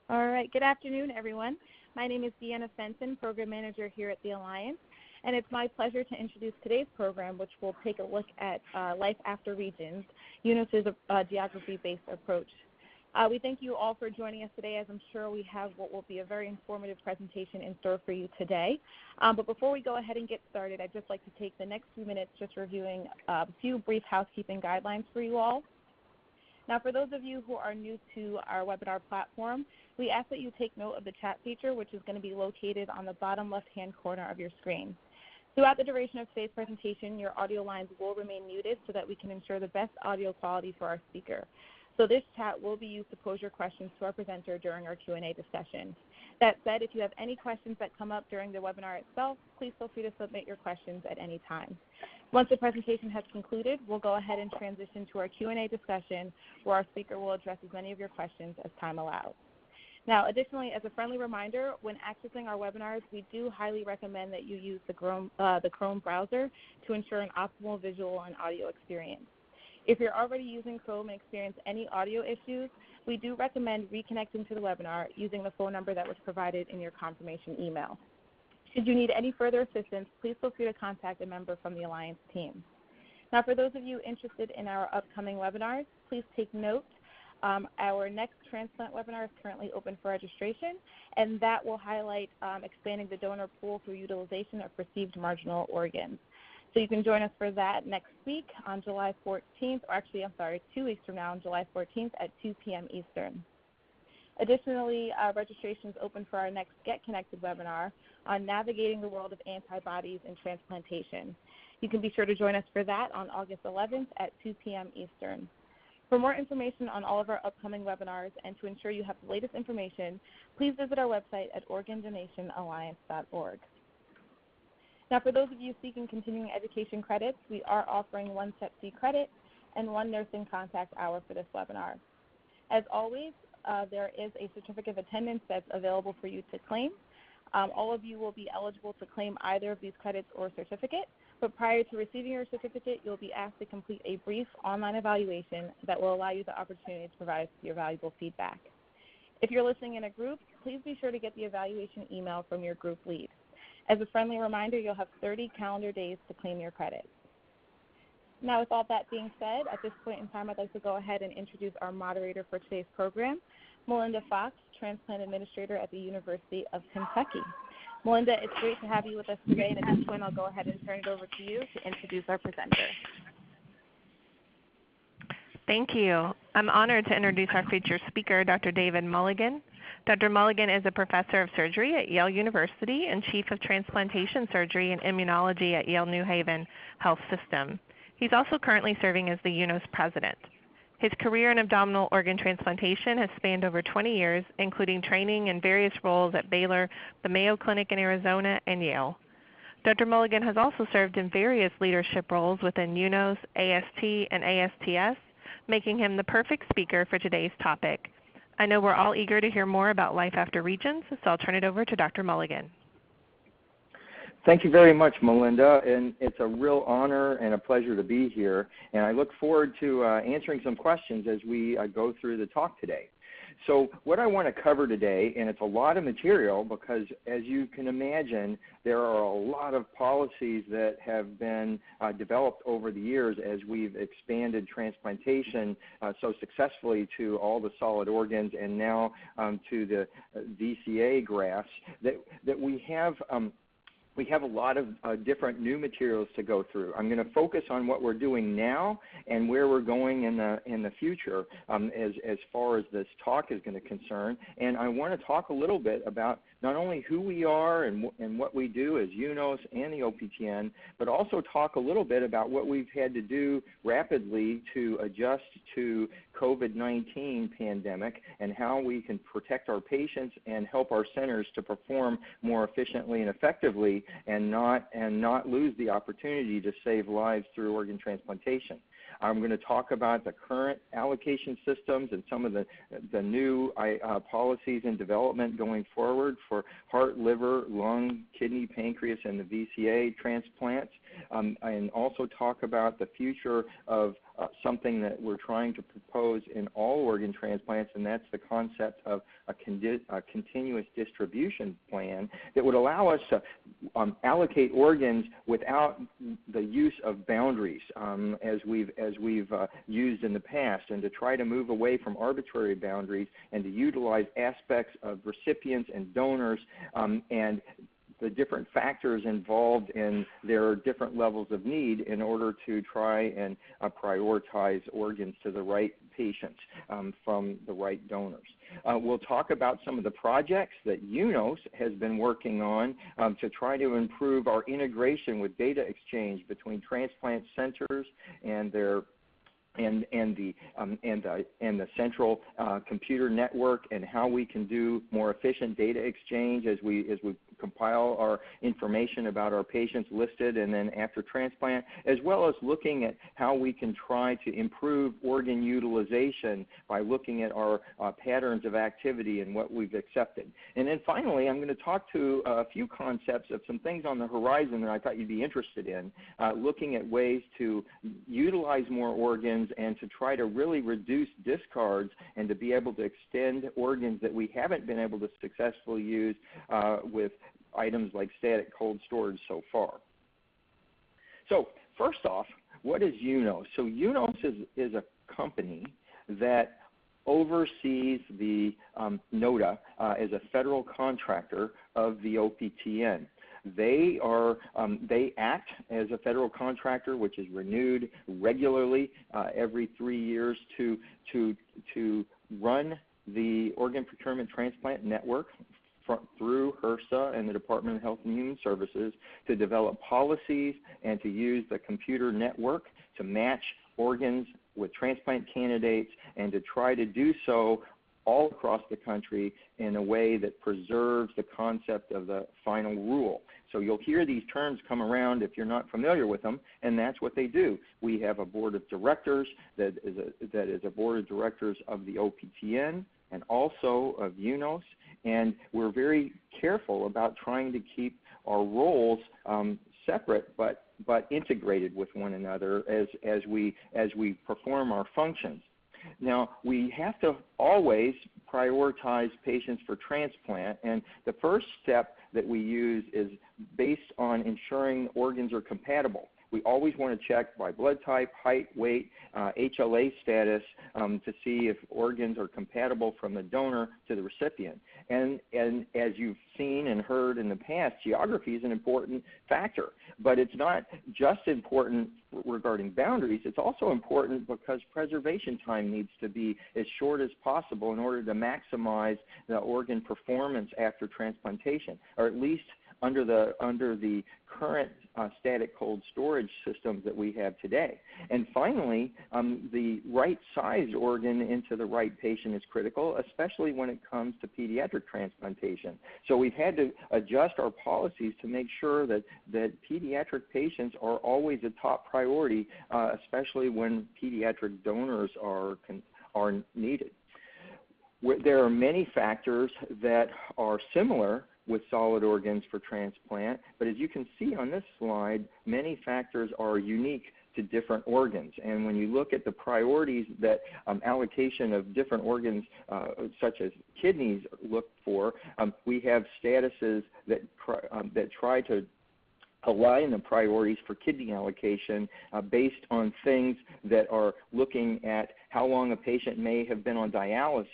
All right. Good afternoon, everyone. My name is Deanna Fenton, Program Manager here at the Alliance, and it's my pleasure to introduce today's program, which will take a look at Life After Regions, UNOS's geography-based approach. We thank you all for joining us today, as I'm sure we have what will be a very informative presentation in store for you today. But before we go ahead and get started, I'd just like to take the next few minutes just reviewing a few brief housekeeping guidelines for you all. Now, for those of you who are new to our webinar platform, we ask that you take note of the chat feature, which is going to be located on the bottom left-hand corner of your screen. Throughout the duration of today's presentation, your audio lines will remain muted so that we can ensure the best audio quality for our speaker. So this chat will be used to pose your questions to our presenter during our Q&A discussion. That said, if you have any questions that come up during the webinar itself, please feel free to submit your questions at any time. Once the presentation has concluded, we'll go ahead and transition to our Q&A discussion, where our speaker will address as many of your questions as time allows. Now, additionally, as a friendly reminder, when accessing our webinars, we do highly recommend that you use the Chrome browser to ensure an optimal visual and audio experience. If you're already using Chrome and experience any audio issues, we do recommend reconnecting to the webinar using the phone number that was provided in your confirmation email. Should you need any further assistance, please feel free to contact a member from the Alliance team. Now, for those of you interested in our upcoming webinars, please take note. Our next transplant webinar is currently open for registration, and that will highlight expanding the donor pool through utilization of received marginal organs. So you can join us for that next week on July 14th, or actually, 2 weeks from now on July 14th at 2 p.m. Eastern. Additionally, registration is open for our next Get Connected webinar on navigating the world of antibodies and transplantation. You can be sure to join us for that on August 11th at 2 p.m. Eastern. For more information on all of our upcoming webinars and to ensure you have the latest information, please visit our website at organdonationalliance.org. Now, for those of you seeking continuing education credits, we are offering 1 CEPC credit and 1 nursing contact hour for this webinar. As always, there is a certificate of attendance that's available for you to claim. All of you will be eligible to claim either of these credits or certificate, but prior to receiving your certificate, you'll be asked to complete a brief online evaluation that will allow you the opportunity to provide your valuable feedback. If you're listening in a group, please be sure to get the evaluation email from your group lead. As a friendly reminder, you'll have 30 calendar days to claim your credit. Now, with all that being said, at this point in time, I'd like to go ahead and introduce our moderator for today's program, Melinda Fox, Transplant Administrator at the University of Kentucky. Melinda, it's great to have you with us today, and at this point, I'll go ahead and turn it over to you to introduce our presenter. Thank you. I'm honored to introduce our featured speaker, Dr. David Mulligan. Dr. Mulligan is a professor of surgery at Yale University and chief of transplantation surgery and immunology at Yale New Haven Health System. He's also currently serving as the UNOS president. His career in abdominal organ transplantation has spanned over 20 years, including training in various roles at Baylor, the Mayo Clinic in Arizona, and Yale. Dr. Mulligan has also served in various leadership roles within UNOS, AST, and ASTS, making him the perfect speaker for today's topic. I know we're all eager to hear more about Life After Regions, so I'll turn it over to Dr. Mulligan. Thank you very much, Melinda, and it's a real honor and a pleasure to be here, and I look forward to answering some questions as we go through the talk today. So what I want to cover today, and it's a lot of material because as you can imagine, there are a lot of policies that have been developed over the years as we've expanded transplantation so successfully to all the solid organs and now to the VCA grafts that we have a lot of different new materials to go through. I'm going to focus on what we're doing now and where we're going in the future as far as this talk is going to concern. And I want to talk a little bit about not only who we are and what we do as UNOS and the OPTN, but also talk a little bit about what we've had to do rapidly to adjust to COVID-19 pandemic and how we can protect our patients and help our centers to perform more efficiently and effectively and not lose the opportunity to save lives through organ transplantation. I'm going to talk about the current allocation systems and some of the new policies in development going forward for heart, liver, lung, kidney, pancreas, and the VCA transplants, and also talk about the future of something that we're trying to propose in all organ transplants, and that's the concept of a continuous distribution plan that would allow us to allocate organs without the use of boundaries as we've used in the past, and to try to move away from arbitrary boundaries and to utilize aspects of recipients and donors and the different factors involved in their different levels of need in order to try and prioritize organs to the right patients from the right donors. We'll talk about some of the projects that UNOS has been working on to try to improve our integration with data exchange between transplant centers and their the central computer network, and how we can do more efficient data exchange as we compile our information about our patients listed and then after transplant, as well as looking at how we can try to improve organ utilization by looking at our patterns of activity and what we've accepted. And then finally, I'm going to talk to a few concepts of some things on the horizon that I thought you'd be interested in, looking at ways to utilize more organs and to try to really reduce discards and to be able to extend organs that we haven't been able to successfully use with items like static cold storage so far. So first off, what is UNOS? So UNOS is a company that oversees the NOTA as a federal contractor of the OPTN. They act as a federal contractor, which is renewed regularly every 3 years to run the Organ Procurement Transplant Network through HRSA and the Department of Health and Human Services to develop policies and to use the computer network to match organs with transplant candidates and to try to do so all across the country in a way that preserves the concept of the final rule. So you'll hear these terms come around if you're not familiar with them, and that's what they do. We have a board of directors that is a board of directors of the OPTN and also of UNOS, and we're very careful about trying to keep our roles separate but integrated with one another as we perform our functions. Now, we have to always prioritize patients for transplant, and the first step that we use is based on ensuring organs are compatible. We always want to check by blood type, height, weight, HLA status to see if organs are compatible from the donor to the recipient. And as you've seen and heard in the past, geography is an important factor. But it's not just important regarding boundaries. It's also important because preservation time needs to be as short as possible in order to maximize the organ performance after transplantation, or at least under the current static cold storage systems that we have today. And finally, the right sized organ into the right patient is critical, especially when it comes to pediatric transplantation. So we've had to adjust our policies to make sure that pediatric patients are always a top priority, especially when pediatric donors are needed. There are many factors that are similar with solid organs for transplant, but as you can see on this slide, many factors are unique to different organs. And when you look at the priorities that allocation of different organs, such as kidneys, look for, we have statuses that try to align the priorities for kidney allocation based on things that are looking at how long a patient may have been on dialysis,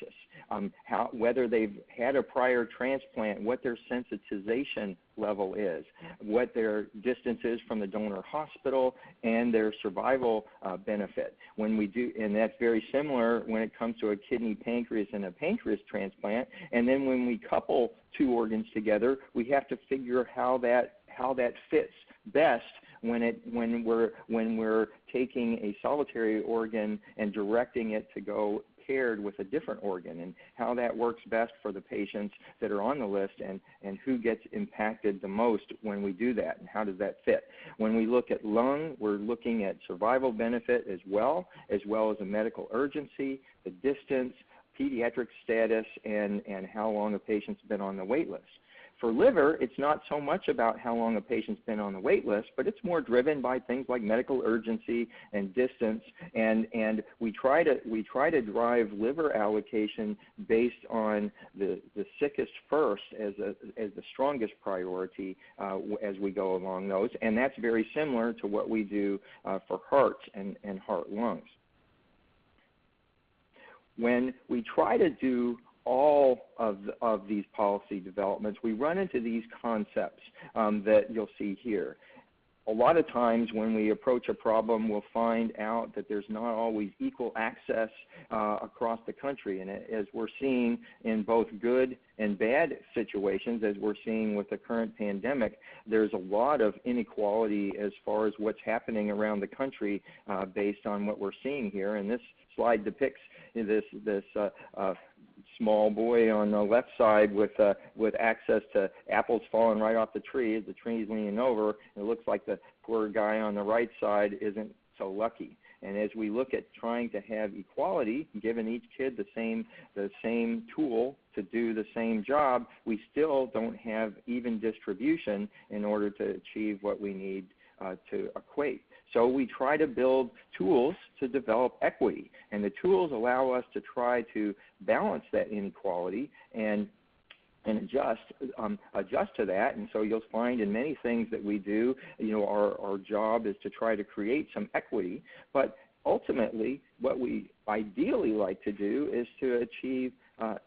whether they've had a prior transplant, what their sensitization level is, what their distance is from the donor hospital, and their survival benefit. When we do, and that's very similar when it comes to a kidney, pancreas, and a pancreas transplant. And then when we couple two organs together, we have to figure how that fits best when we're taking a solitary organ and directing it to go paired with a different organ, and how that works best for the patients that are on the list, and who gets impacted the most when we do that, and how does that fit. When we look at lung, we're looking at survival benefit as well as a medical urgency, the distance, pediatric status, and how long a patient's been on the wait list. For liver, it's not so much about how long a patient's been on the wait list, but it's more driven by things like medical urgency and distance, and we try to drive liver allocation based on the sickest first as the strongest priority as we go along those, and that's very similar to what we do for hearts and heart-lungs. When we try to do all of these policy developments, we run into these concepts that you'll see here. A lot of times when we approach a problem, we'll find out that there's not always equal access across the country. And as we're seeing in both good and bad situations, as we're seeing with the current pandemic, there's a lot of inequality as far as what's happening around the country based on what we're seeing here. And this slide depicts this small boy on the left side with access to apples falling right off the tree as the tree's leaning over. It looks like the poor guy on the right side isn't so lucky. And as we look at trying to have equality, giving each kid the same tool to do the same job, we still don't have even distribution in order to achieve what we need to equate. So we try to build tools to develop equity, and the tools allow us to try to balance that inequality and adjust to that. And so you'll find in many things that we do, our job is to try to create some equity, but ultimately what we ideally like to do is to achieve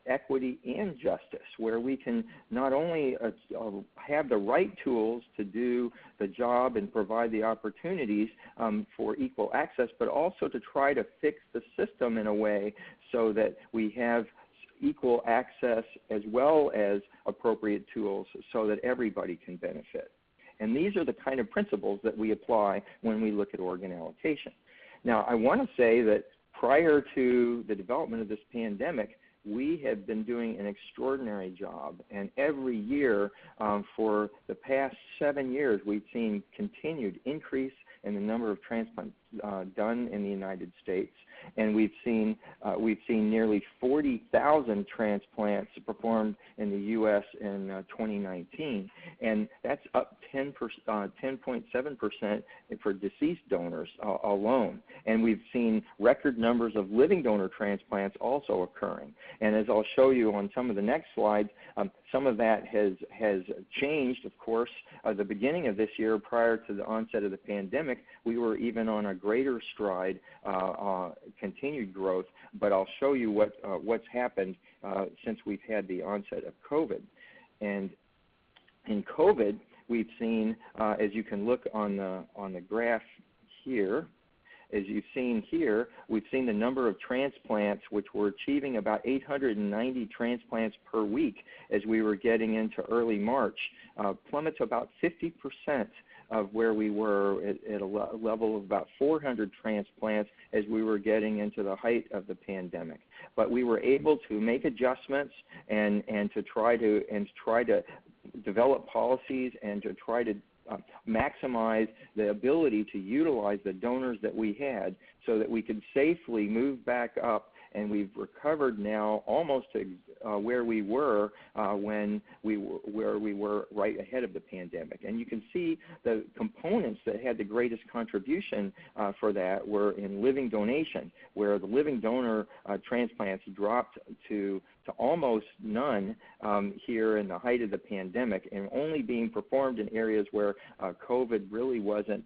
equity and justice, where we can not only have the right tools to do the job and provide the opportunities for equal access, but also to try to fix the system in a way so that we have equal access as well as appropriate tools so that everybody can benefit. And these are the kind of principles that we apply when we look at organ allocation. Now, I want to say that prior to the development of this pandemic, we have been doing an extraordinary job, and every year for the past 7 years, we've seen continued increase in the number of transplants done in the United States, and we've seen nearly 40,000 transplants performed in the U.S. in 2019, and that's up 10.7% for deceased donors alone. And we've seen record numbers of living donor transplants also occurring. And as I'll show you on some of the next slides, some of that has changed, of course. At the beginning of this year, prior to the onset of the pandemic, we were even on a greater stride, continued growth, but I'll show you what's happened since we've had the onset of COVID. And in COVID, we've seen, as you can look on the graph here, as you've seen here, we've seen the number of transplants, which were achieving about 890 transplants per week as we were getting into early March, plummet to about 50% of where we were at a level of about 400 transplants as we were getting into the height of the pandemic. But we were able to make adjustments and to try to develop policies and to try to maximize the ability to utilize the donors that we had so that we could safely move back up, and we've recovered now almost to where we were when we were right ahead of the pandemic. And you can see the components that had the greatest contribution for that were in living donation, where the living donor transplants dropped to almost none here in the height of the pandemic, and only being performed in areas where COVID really wasn't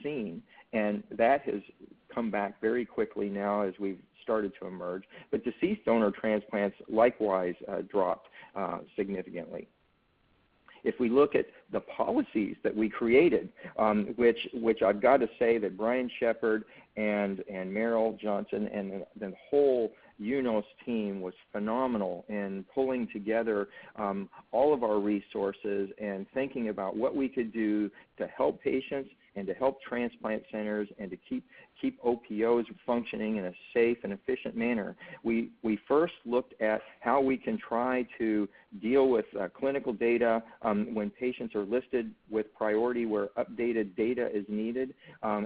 seen. And that has come back very quickly now as we've started to emerge. But deceased donor transplants likewise dropped significantly. If we look at the policies that we created, which I've got to say that Brian Shepard and Merrill Johnson and the whole UNOS team was phenomenal in pulling together all of our resources and thinking about what we could do to help patients and to help transplant centers and to keep OPOs functioning in a safe and efficient manner. We first looked at how we can try to deal with clinical data when patients are listed with priority where updated data is needed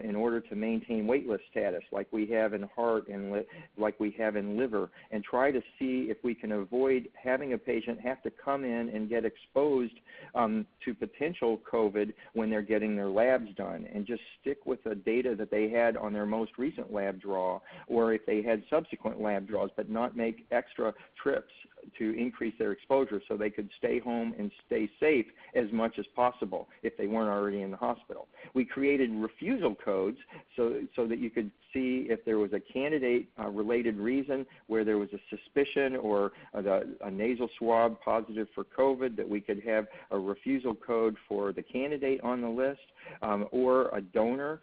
in order to maintain waitlist status like we have in heart and like we have in liver, and try to see see if we can avoid having a patient have to come in and get exposed to potential COVID when they're getting their labs done, and just stick with the data that they had on their most recent lab draw, or if they had subsequent lab draws, but not make extra trips to increase their exposure so they could stay home and stay safe as much as possible if they weren't already in the hospital. We created refusal codes so that you could see if there was a candidate-related reason where there was a suspicion or a nasal swab positive for COVID, that we could have a refusal code for the candidate on the list, or a donor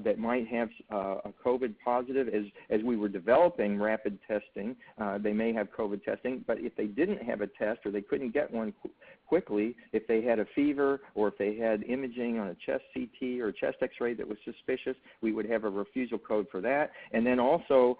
that might have a COVID positive. As we were developing rapid testing, they may have COVID testing, but if they didn't have a test or they couldn't get one quickly, if they had a fever or if they had imaging on a chest CT or chest x-ray that was suspicious, we would have a refusal code for that. And then also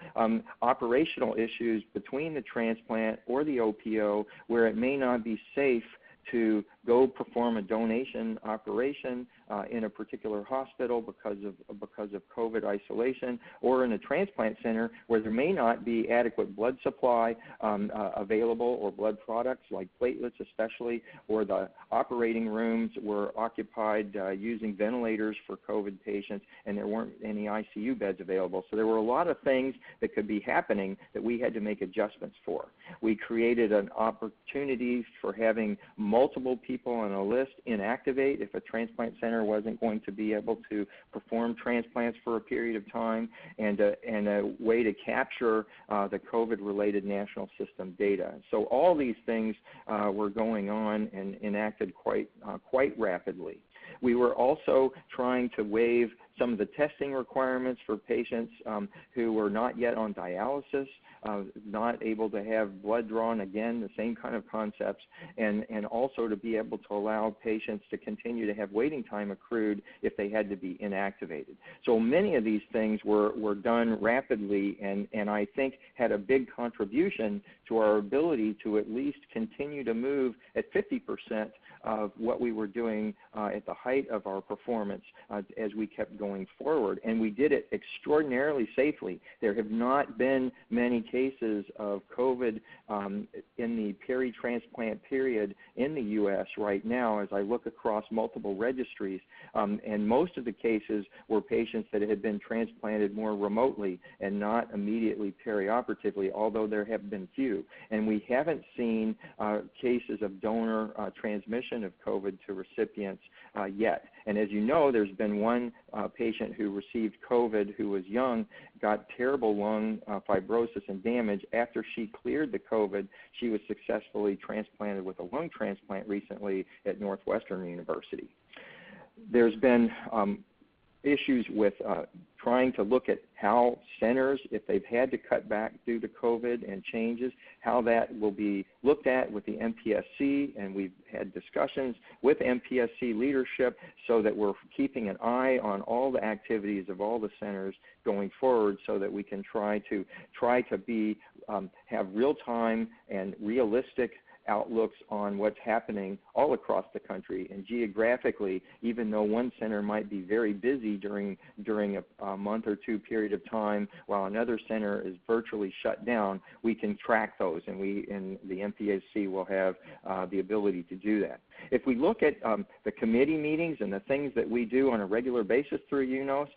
operational issues between the transplant or the OPO where it may not be safe to go perform a donation operation in a particular hospital because of COVID isolation, or in a transplant center where there may not be adequate blood supply available, or blood products like platelets especially, or the operating rooms were occupied using ventilators for COVID patients and there weren't any ICU beds available. So there were a lot of things that could be happening that we had to make adjustments for. We created an opportunity for having multiple people on a list inactivate if a transplant center wasn't going to be able to perform transplants for a period of time, and a way to capture the COVID-related national system data. So all these things were going on and enacted quite rapidly. We were also trying to waive some of the testing requirements for patients who were not yet on dialysis, not able to have blood drawn, again, the same kind of concepts, and also to be able to allow patients to continue to have waiting time accrued if they had to be inactivated. So many of these things were done rapidly, and I think had a big contribution to our ability to at least continue to move at 50% of what we were doing at the height of our performance as we kept going forward. And we did it extraordinarily safely. There have not been many cases of COVID in the peri-transplant period in the U.S. right now as I look across multiple registries. And most of the cases were patients that had been transplanted more remotely and not immediately perioperatively, although there have been few. And we haven't seen cases of donor transmission of COVID to recipients yet. And as you know, there's been one patient who received COVID who was young, got terrible lung fibrosis and damage. After she cleared the COVID, she was successfully transplanted with a lung transplant recently at Northwestern University. There's been issues with trying to look at how centers, if they've had to cut back due to COVID and changes, how that will be looked at with the MPSC, and we've had discussions with MPSC leadership so that we're keeping an eye on all the activities of all the centers going forward so that we can try to be have real-time and realistic outlooks on what's happening all across the country. And geographically, even though one center might be very busy during a month or two period of time while another center is virtually shut down, we can track those, and the MPSC will have the ability to do that. If we look at the committee meetings and the things that we do on a regular basis through UNOS,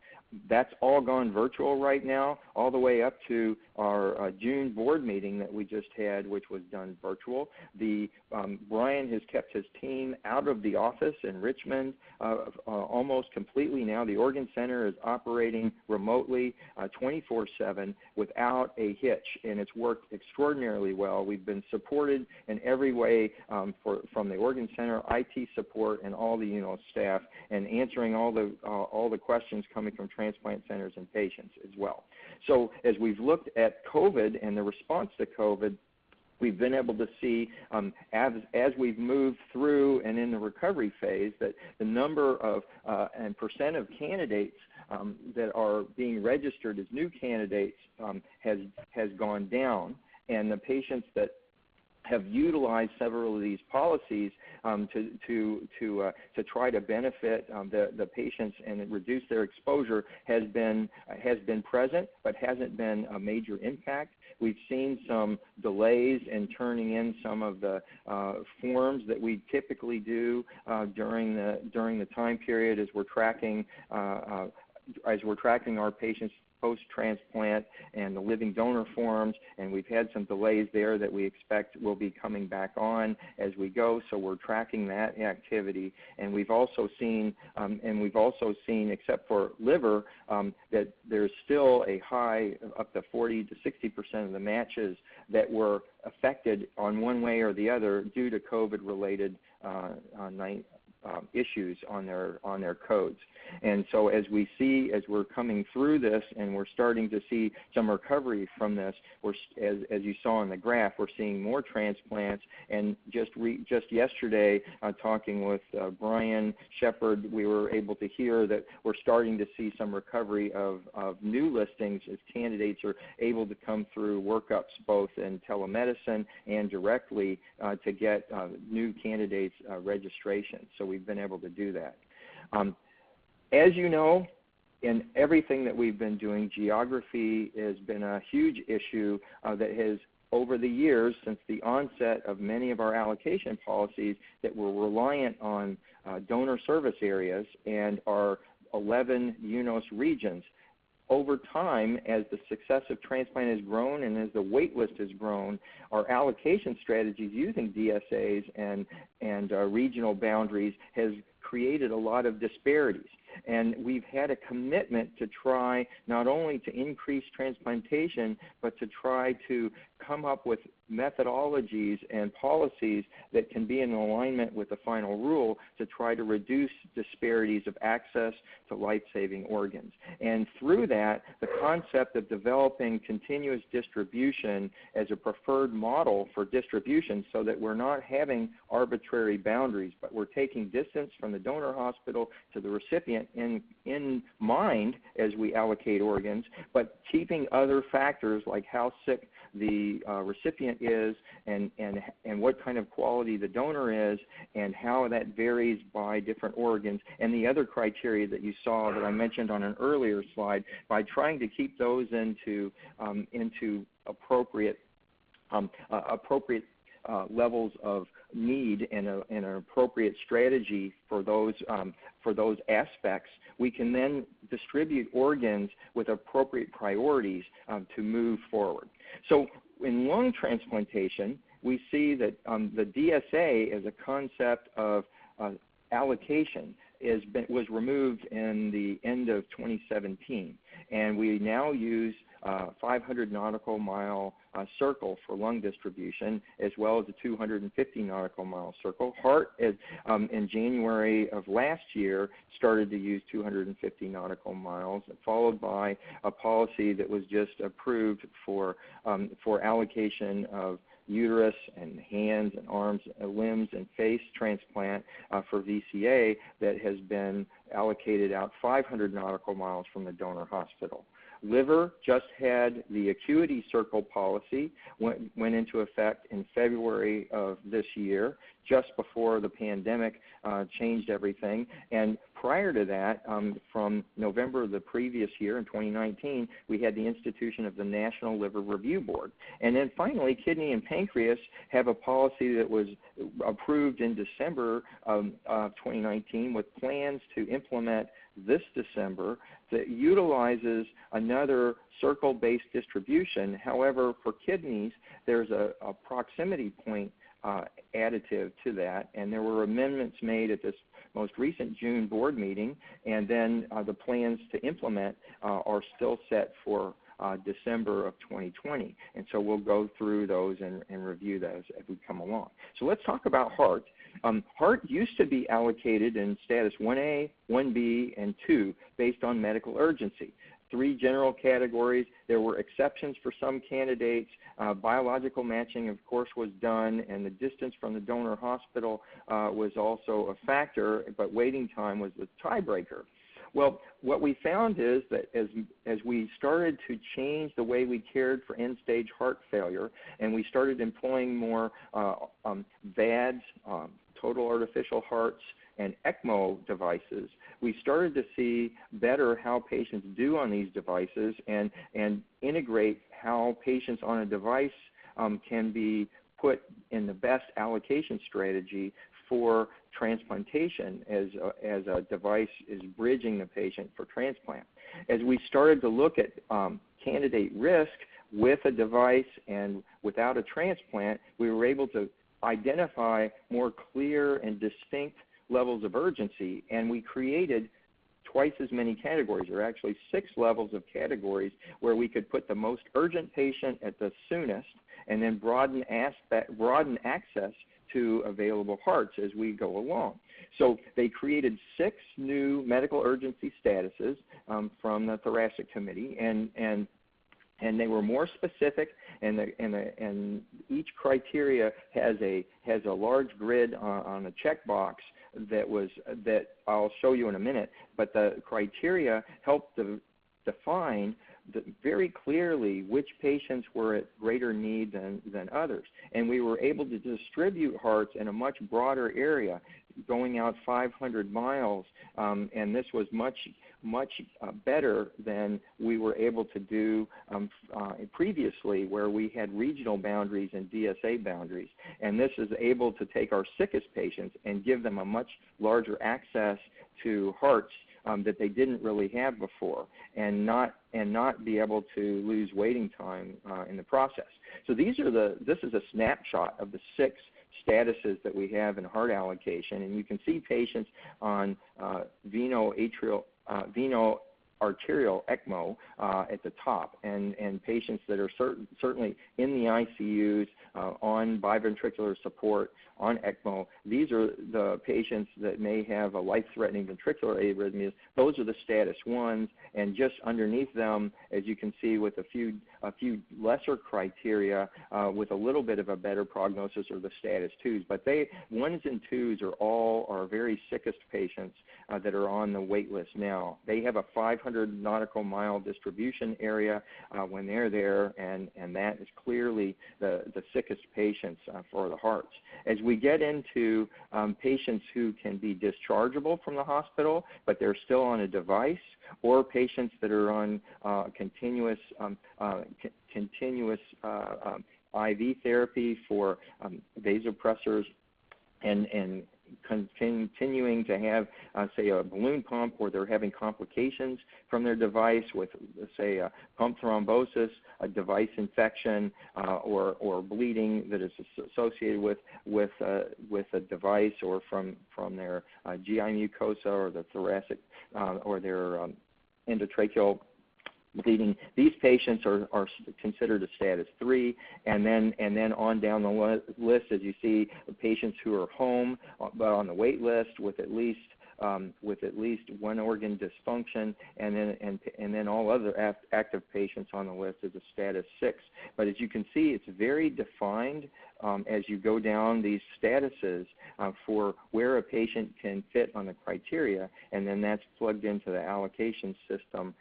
that's all gone virtual right now, all the way up to our June board meeting that we just had, which was done virtual. Brian has kept his team out of the office in Richmond almost completely now. The Organ Center is operating remotely 24/7 without a hitch, and it's worked extraordinarily well. We've been supported in every way from the Organ Center, IT support, and all the UNOS staff, and answering all the questions coming from transplant centers and patients as well. So as we've looked at COVID and the response to COVID, we've been able to see as we've moved through and in the recovery phase that the number of and percent of candidates that are being registered as new candidates has gone down, and the patients that have utilized several of these policies to try to benefit the patients and reduce their exposure has been present, but hasn't been a major impact. We've seen some delays in turning in some of the forms that we typically do during the time period as we're tracking our patients post-transplant and the living donor forms, and we've had some delays there that we expect will be coming back on as we go. So we're tracking that activity, and we've also seen, except for liver, that there's still a high up to 40 to 60% of the matches that were affected on one way or the other due to COVID-related issues on their codes. And so as we're coming through this and we're starting to see some recovery from this, as you saw in the graph, we're seeing more transplants. And just yesterday, talking with Brian Shepard, we were able to hear that we're starting to see some recovery of new listings as candidates are able to come through workups both in telemedicine and directly to get new candidates registration. So we've been able to do that. As you know, in everything that we've been doing, geography has been a huge issue that has, over the years, since the onset of many of our allocation policies that were reliant on donor service areas and our 11 UNOS regions. Over time, as the success of transplant has grown and as the wait list has grown, our allocation strategies using DSAs and regional boundaries has created a lot of disparities. And we've had a commitment to try not only to increase transplantation, but to try to come up with methodologies and policies that can be in alignment with the final rule to try to reduce disparities of access to life-saving organs. And through that, the concept of developing continuous distribution as a preferred model for distribution so that we're not having arbitrary boundaries, but we're taking distance from the donor hospital to the recipient in mind as we allocate organs, but keeping other factors like how sick the recipient is and what kind of quality the donor is and how that varies by different organs, and the other criteria that you saw that I mentioned on an earlier slide, by trying to keep those into appropriate levels of need and an appropriate strategy for those aspects, we can then distribute organs with appropriate priorities to move forward. So in lung transplantation, we see that the DSA as a concept of allocation was removed in the end of 2017, and we now use 500 nautical mile circle for lung distribution, as well as a 250 nautical mile circle. Heart, in January of last year, started to use 250 nautical miles, followed by a policy that was just approved for allocation of uterus and hands and arms, limbs, and face transplant for VCA that has been allocated out 500 nautical miles from the donor hospital. Liver just had the Acuity Circle policy, went into effect in February of this year, just before the pandemic changed everything. And prior to that, from November of the previous year in 2019, we had the institution of the National Liver Review Board. And then finally, kidney and pancreas have a policy that was approved in December of 2019 with plans to implement this December that utilizes another circle-based distribution. However, for kidneys, there's a proximity point additive to that, and there were amendments made at this most recent June board meeting, and then the plans to implement are still set for December of 2020. And so we'll go through those and review those as we come along. So let's talk about heart. Heart used to be allocated in status 1A, 1B, and 2 based on medical urgency. 3 general categories. There were exceptions for some candidates. Biological matching, of course, was done, and the distance from the donor hospital was also a factor, but waiting time was the tiebreaker. Well, what we found is that as we started to change the way we cared for end-stage heart failure, and we started employing more VADs, total artificial hearts, and ECMO devices, we started to see better how patients do on these devices and integrate how patients on a device can be put in the best allocation strategy for transplantation as a device is bridging the patient for transplant. As we started to look at candidate risk with a device and without a transplant, we were able to identify more clear and distinct levels of urgency, and we created twice as many categories, or actually 6 levels of categories, where we could put the most urgent patient at the soonest and then broaden access to available hearts as we go along. So they created 6 new medical urgency statuses from the Thoracic Committee, and they were more specific, and each criteria has a large grid on a checkbox that I'll show you in a minute. But the criteria helped to define very clearly which patients were at greater need than others, and we were able to distribute hearts in a much broader area, going out 500 miles, and this was much better than we were able to do previously, where we had regional boundaries and DSA boundaries. And this is able to take our sickest patients and give them a much larger access to hearts that they didn't really have before, and not be able to lose waiting time in the process. So this is a snapshot of the 6 statuses that we have in heart allocation, and you can see patients on veno-arterial ECMO at the top, and patients that are certainly in the ICUs, on biventricular support, on ECMO. These are the patients that may have a life-threatening ventricular arrhythmias. Those are the status 1s, and just underneath them, as you can see, with a few lesser criteria, with a little bit of a better prognosis, are the status 2s. But 1s and 2s are all our very sickest patients that are on the wait list now. They have a 500 nautical mile distribution area when they're there, and that is clearly the sickest patients for the hearts. As we get into patients who can be dischargeable from the hospital, but they're still on a device, or patients that are on continuous IV therapy for vasopressors, and continuing to have, say, a balloon pump, or they're having complications from their device with, say, a pump thrombosis, a device infection, or bleeding that is associated with a device, or from their GI mucosa, or the thoracic, or their endotracheal bleeding. These patients are considered a status 3, and then on down the list, as you see, patients who are home but on the wait list with at least one organ dysfunction, and then all other active patients on the list is a status 6. But as you can see, it's very defined as you go down these statuses for where a patient can fit on the criteria, and then that's plugged into the allocation system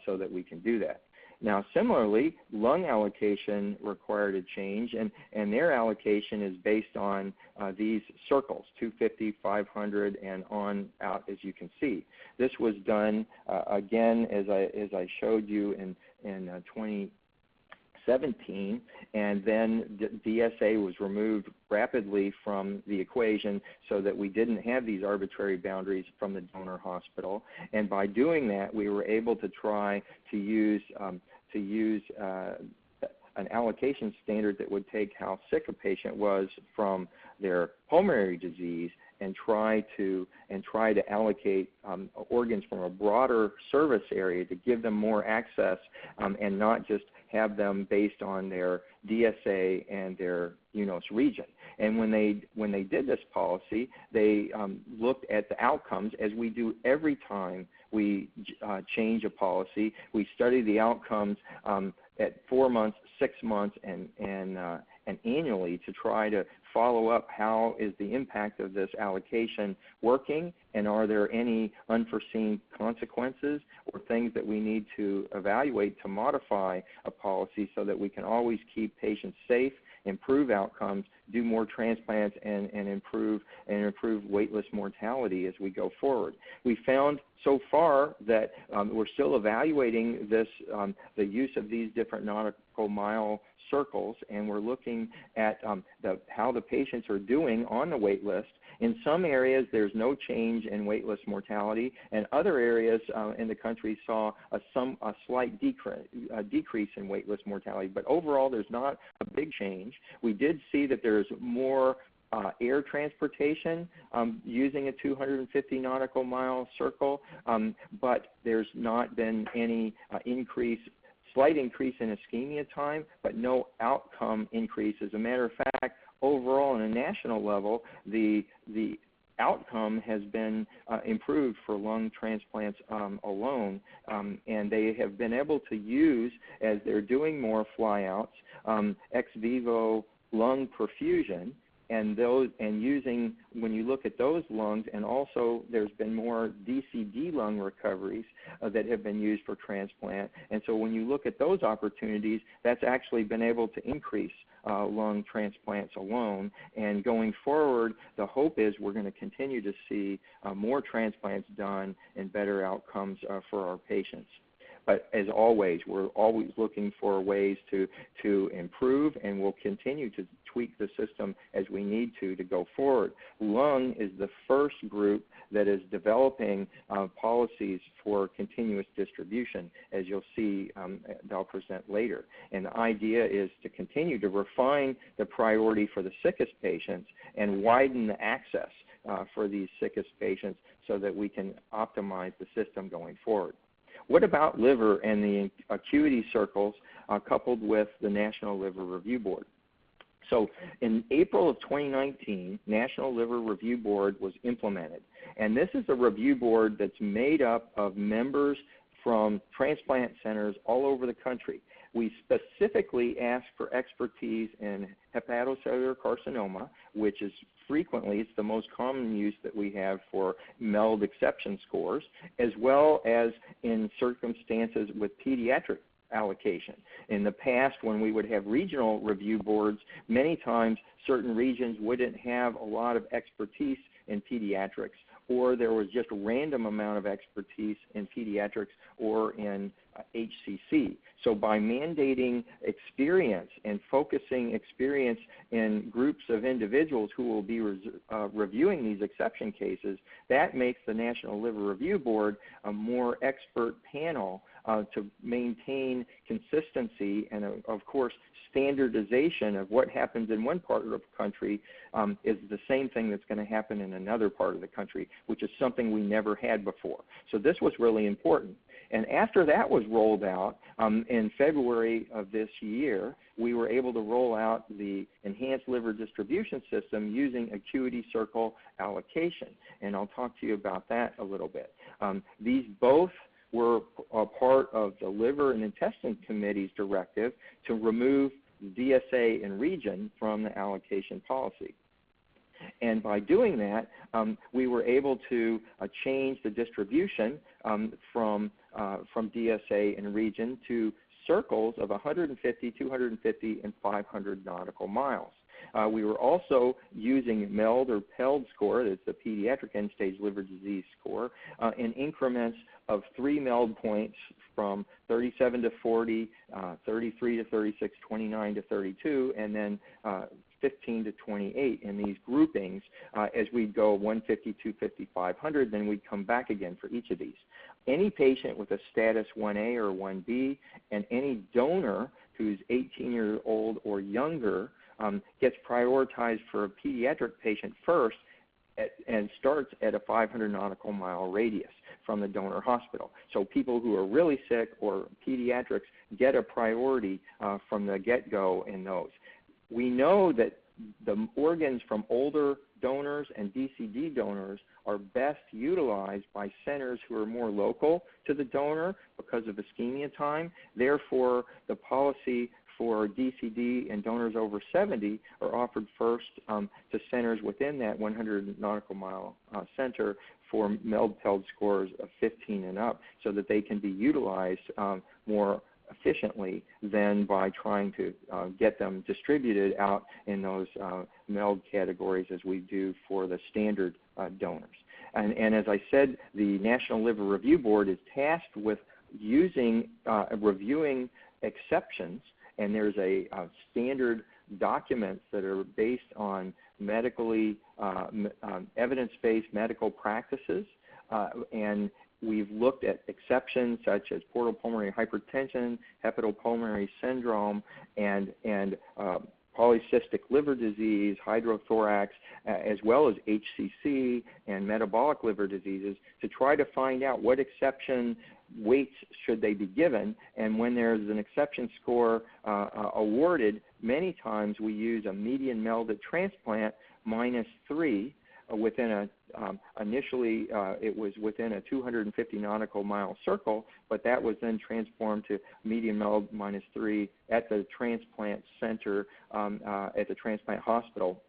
so that we can do that. Now, similarly, lung allocation required a change, and their allocation is based on these circles, 250, 500, and on out, as you can see. This was done, again, as I showed you in 2017, and then DSA was removed rapidly from the equation so that we didn't have these arbitrary boundaries from the donor hospital. And by doing that, we were able to try to use an allocation standard that would take how sick a patient was from their pulmonary disease and try to allocate organs from a broader service area to give them more access, and not just have them based on their DSA and their UNOS region. And when they did this policy, they looked at the outcomes, as we do every time we change a policy. We study the outcomes at 4 months, 6 months and annually to try to follow up how is the impact of this allocation working, and are there any unforeseen consequences or things that we need to evaluate to modify a policy so that we can always keep patients safe, improve outcomes, do more transplants, and improve waitlist mortality as we go forward. We found so far that we're still evaluating this, the use of these different nautical mile circles, and we're looking at how the patients are doing on the wait list. In some areas, there's no change in waitlist mortality, and other areas in the country saw a slight decrease in waitlist mortality. But overall, there's not a big change. We did see that there's more air transportation using a 250 nautical mile circle, but there's not been any slight increase in ischemia time, but no outcome increase. As a matter of fact, overall, on a national level, the outcome has been improved for lung transplants alone, and they have been able to use, as they're doing more flyouts, ex vivo lung perfusion. And using, when you look at those lungs, and also there's been more DCD lung recoveries that have been used for transplant. And so when you look at those opportunities, that's actually been able to increase lung transplants alone. And going forward, the hope is we're going to continue to see more transplants done and better outcomes for our patients. But as always, we're always looking for ways to improve, and we'll continue to tweak the system as we need to go forward. Lung is the first group that is developing policies for continuous distribution, as you'll see they'll present later. And the idea is to continue to refine the priority for the sickest patients and widen the access for these sickest patients so that we can optimize the system going forward. What about liver and the Acuity Circles coupled with the National Liver Review Board? So in April of 2019, National Liver Review Board was implemented. And this is a review board that's made up of members from transplant centers all over the country. We specifically asked for expertise in hepatocellular carcinoma, which is frequently, it's the most common use that we have for MELD exception scores, as well as in circumstances with pediatric allocation. In the past, when we would have regional review boards, many times certain regions wouldn't have a lot of expertise in pediatrics, or there was just a random amount of expertise in pediatrics or in HCC. So by mandating experience and focusing experience in groups of individuals who will be reviewing these exception cases, that makes the National Liver Review Board a more expert panel to maintain consistency and, of course, standardization of what happens in one part of the country is the same thing that's going to happen in another part of the country, which is something we never had before. So this was really important. And after that was rolled out in February of this year, we were able to roll out the enhanced liver distribution system using acuity circle allocation. And I'll talk to you about that a little bit. These both were a part of the Liver and Intestine Committee's directive to remove DSA and region from the allocation policy. And by doing that, we were able to change the distribution from DSA and region to circles of 150, 250, and 500 nautical miles. We were also using MELD or PELD score, that's the pediatric end-stage liver disease score, in increments of 3 MELD points from 37 to 40, 33 to 36, 29 to 32, and then 15 to 28 in these groupings. As we go 150, 250, 500, then we'd come back again for each of these. Any patient with a status 1A or 1B and any donor who's 18 years old or younger gets prioritized for a pediatric patient first and starts at a 500 nautical mile radius from the donor hospital. So people who are really sick or pediatrics get a priority from the get-go in those. We know that the organs from older donors and DCD donors are best utilized by centers who are more local to the donor because of ischemia time. Therefore, the policy for DCD and donors over 70 are offered first to centers within that 100 nautical mile center for MELD-PELD scores of 15 and up, so that they can be utilized more efficiently than by trying to get them distributed out in those MELD categories as we do for the standard donors. And as I said, the National Liver Review Board is tasked with reviewing exceptions, and there's a standard documents that are based on medically evidence-based medical practices, and we've looked at exceptions such as portal pulmonary hypertension, hepatopulmonary syndrome, and polycystic liver disease, hydrothorax, as well as HCC and metabolic liver diseases, to try to find out what exception weights should they be given. And when there's an exception score awarded, many times we use a median MELD at transplant -3 within a, initially it was within a 250 nautical mile circle, but that was then transformed to median MELD -3 at the transplant center at the transplant hospital.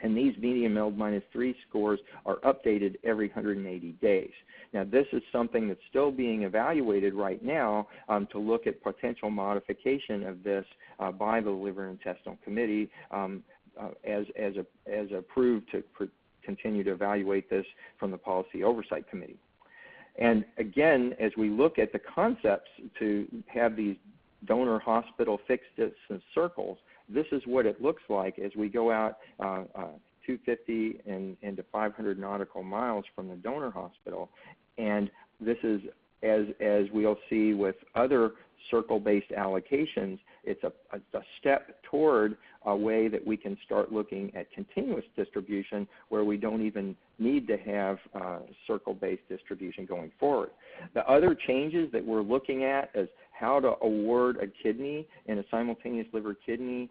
And these median MELD -3 scores are updated every 180 days. Now, this is something that's still being evaluated right now to look at potential modification of this by the Liver and Intestinal Committee as approved to continue to evaluate this from the Policy Oversight Committee. And again, as we look at the concepts to have these donor hospital fixed distance circles, this is what it looks like as we go out 250 and to 500 nautical miles from the donor hospital. And this is, as we'll see with other circle-based allocations, it's a step toward a way that we can start looking at continuous distribution where we don't even need to have circle-based distribution going forward. The other changes that we're looking at is how to award a kidney in a simultaneous liver-kidney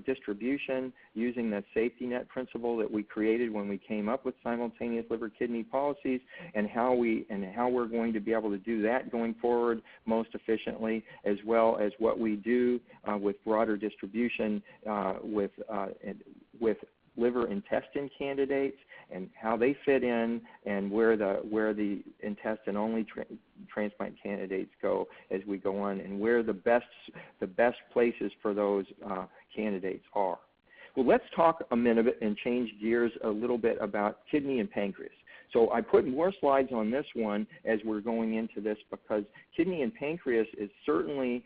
distribution using that safety net principle that we created when we came up with simultaneous liver-kidney policies, and how we're going to be able to do that going forward most efficiently, as well as what we do with broader distribution with liver intestine candidates and how they fit in, and where the intestine only transplant candidates go as we go on, and where the best places for those candidates are. Well, let's talk a minute and change gears a little bit about kidney and pancreas. So I put more slides on this one as we're going into this, because kidney and pancreas is certainly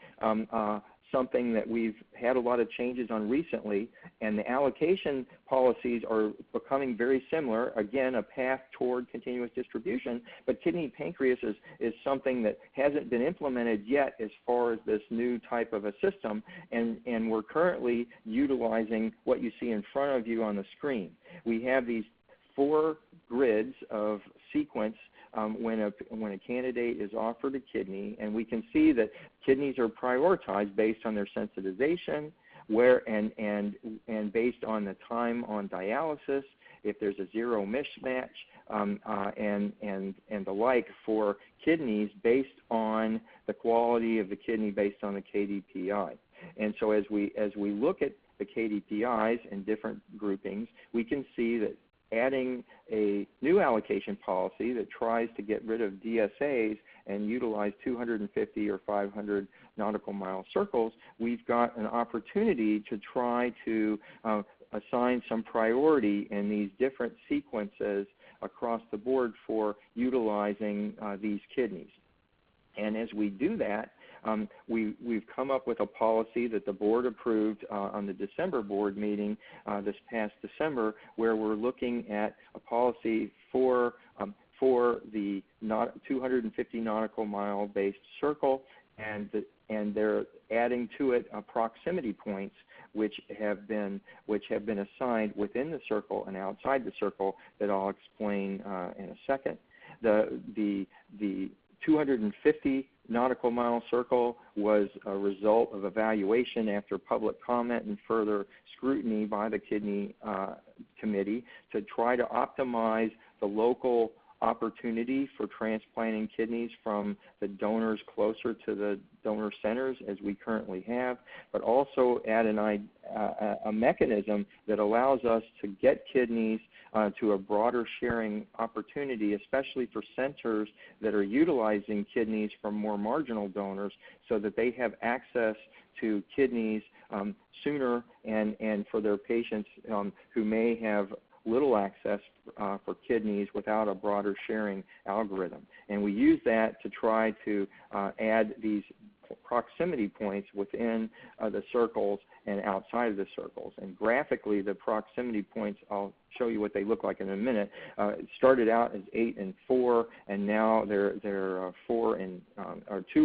something that we've had a lot of changes on recently, and the allocation policies are becoming very similar. Again, a path toward continuous distribution, but kidney and pancreas is something that hasn't been implemented yet as far as this new type of a system, and we're currently utilizing what you see in front of you on the screen. We have these 4 grids of sequence when a candidate is offered a kidney, and we can see that kidneys are prioritized based on their sensitization, and based on the time on dialysis, if there's a zero mismatch, and the like for kidneys based on the quality of the kidney based on the KDPI. And so as we look at the KDPIs and different groupings, we can see that adding a new allocation policy that tries to get rid of DSAs and utilize 250 or 500 nautical mile circles, we've got an opportunity to try to assign some priority in these different sequences across the board for utilizing these kidneys. And as we do that, we've come up with a policy that the board approved on the December board meeting this past December, where we're looking at a policy for the 250 nautical mile based circle, and they're adding to it proximity points which have been assigned within the circle and outside the circle that I'll explain in a second. The 250 nautical mile circle was a result of evaluation after public comment and further scrutiny by the kidney committee to try to optimize the local opportunity for transplanting kidneys from the donors closer to the donor centers as we currently have, but also add a mechanism that allows us to get kidneys to a broader sharing opportunity, especially for centers that are utilizing kidneys from more marginal donors, so that they have access to kidneys sooner, and for their patients who may have little access for kidneys without a broader sharing algorithm. And we use that to try to add these proximity points within the circles and outside of the circles. And graphically, the proximity points, I'll show you what they look like in a minute. It started out as 8 and 4, and now they're 2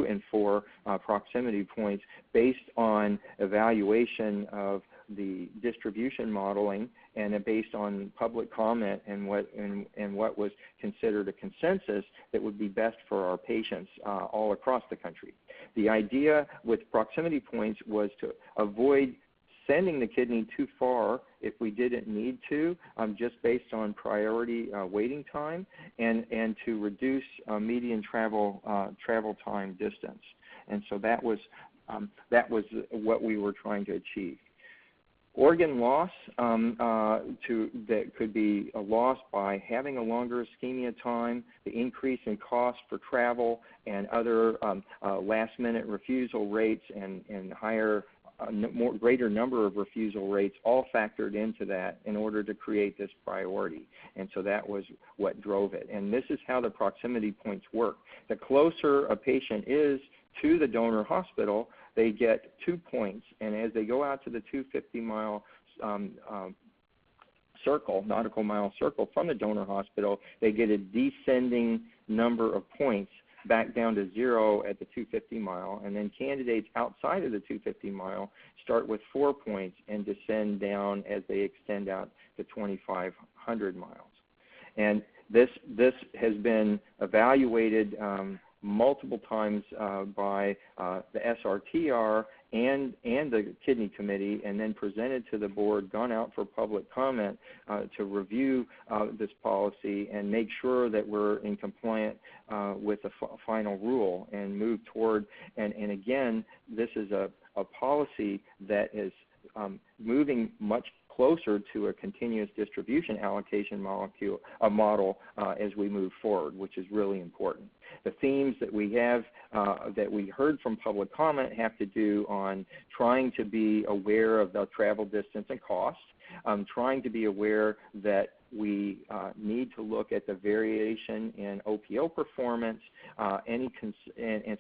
and 4 proximity points based on evaluation of the distribution modeling, and based on public comment and what was considered a consensus that would be best for our patients all across the country. The idea with proximity points was to avoid sending the kidney too far if we didn't need to, just based on priority waiting time, and to reduce median travel time distance. And so that was what we were trying to achieve. Organ loss that could be a loss by having a longer ischemia time, the increase in cost for travel, and other last-minute refusal rates and higher, greater number of refusal rates, all factored into that in order to create this priority. And so that was what drove it. And this is how the proximity points work. The closer a patient is to the donor hospital, they get 2 points, and as they go out to the 250-mile circle, nautical mile circle from the donor hospital, they get a descending number of points back down to 0 at the 250-mile, and then candidates outside of the 250-mile start with 4 points and descend down as they extend out to 2,500 miles. And this has been evaluated multiple times by the SRTR and the Kidney Committee, and then presented to the board, gone out for public comment to review this policy and make sure that we're in compliant with the final rule and move toward, and again, this is a policy that is moving much closer to a continuous distribution allocation model as we move forward, which is really important. The themes that we have, that we heard from public comment, have to do on trying to be aware of the travel distance and cost, trying to be aware that we need to look at the variation in OPO performance, and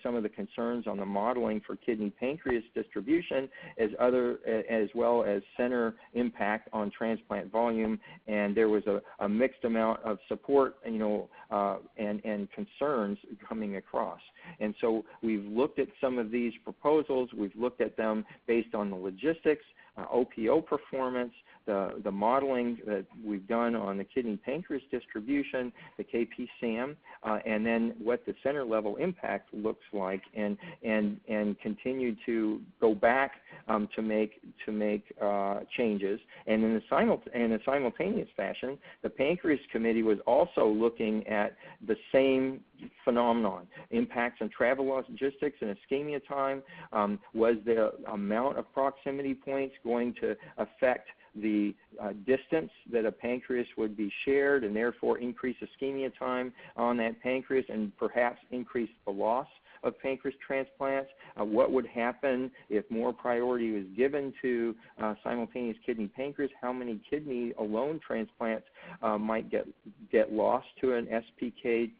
some of the concerns on the modeling for kidney-pancreas distribution, as well as center impact on transplant volume. And there was a mixed amount of support, and concerns coming across. And so we've looked at some of these proposals. We've looked at them based on the logistics, OPO performance, the modeling that we've done on the kidney-pancreas distribution, the KP-SAM, and then what the center level impact looks like, and continue to go back to make changes. And in a simultaneous fashion, the Pancreas Committee was also looking at the same phenomenon: impacts on travel logistics and ischemia time. Was the amount of proximity points going to affect the distance that a pancreas would be shared, and therefore increase ischemia time on that pancreas and perhaps increase the loss of pancreas transplants? What would happen if more priority was given to simultaneous kidney-pancreas? How many kidney alone transplants might get lost to an SPK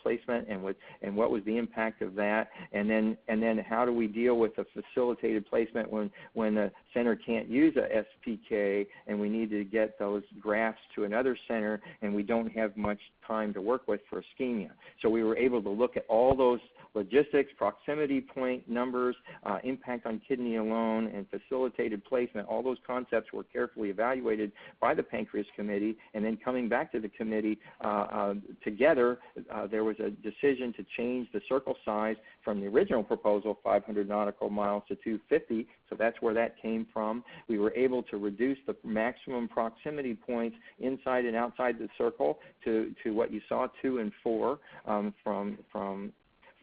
placement, and what was the impact of that? And then how do we deal with a facilitated placement when the center can't use a SPK and we need to get those grafts to another center and we don't have much time to work with for ischemia? So we were able to look at all those logistics, proximity point numbers, impact on kidney alone, and facilitated placement. All those concepts were carefully evaluated by the Pancreas Committee, and then coming back to the committee together, there was a decision to change the circle size from the original proposal, 500 nautical miles to 250, So that's where that came from. We were able to reduce the maximum proximity points inside and outside the circle to what you saw, 2 and 4, from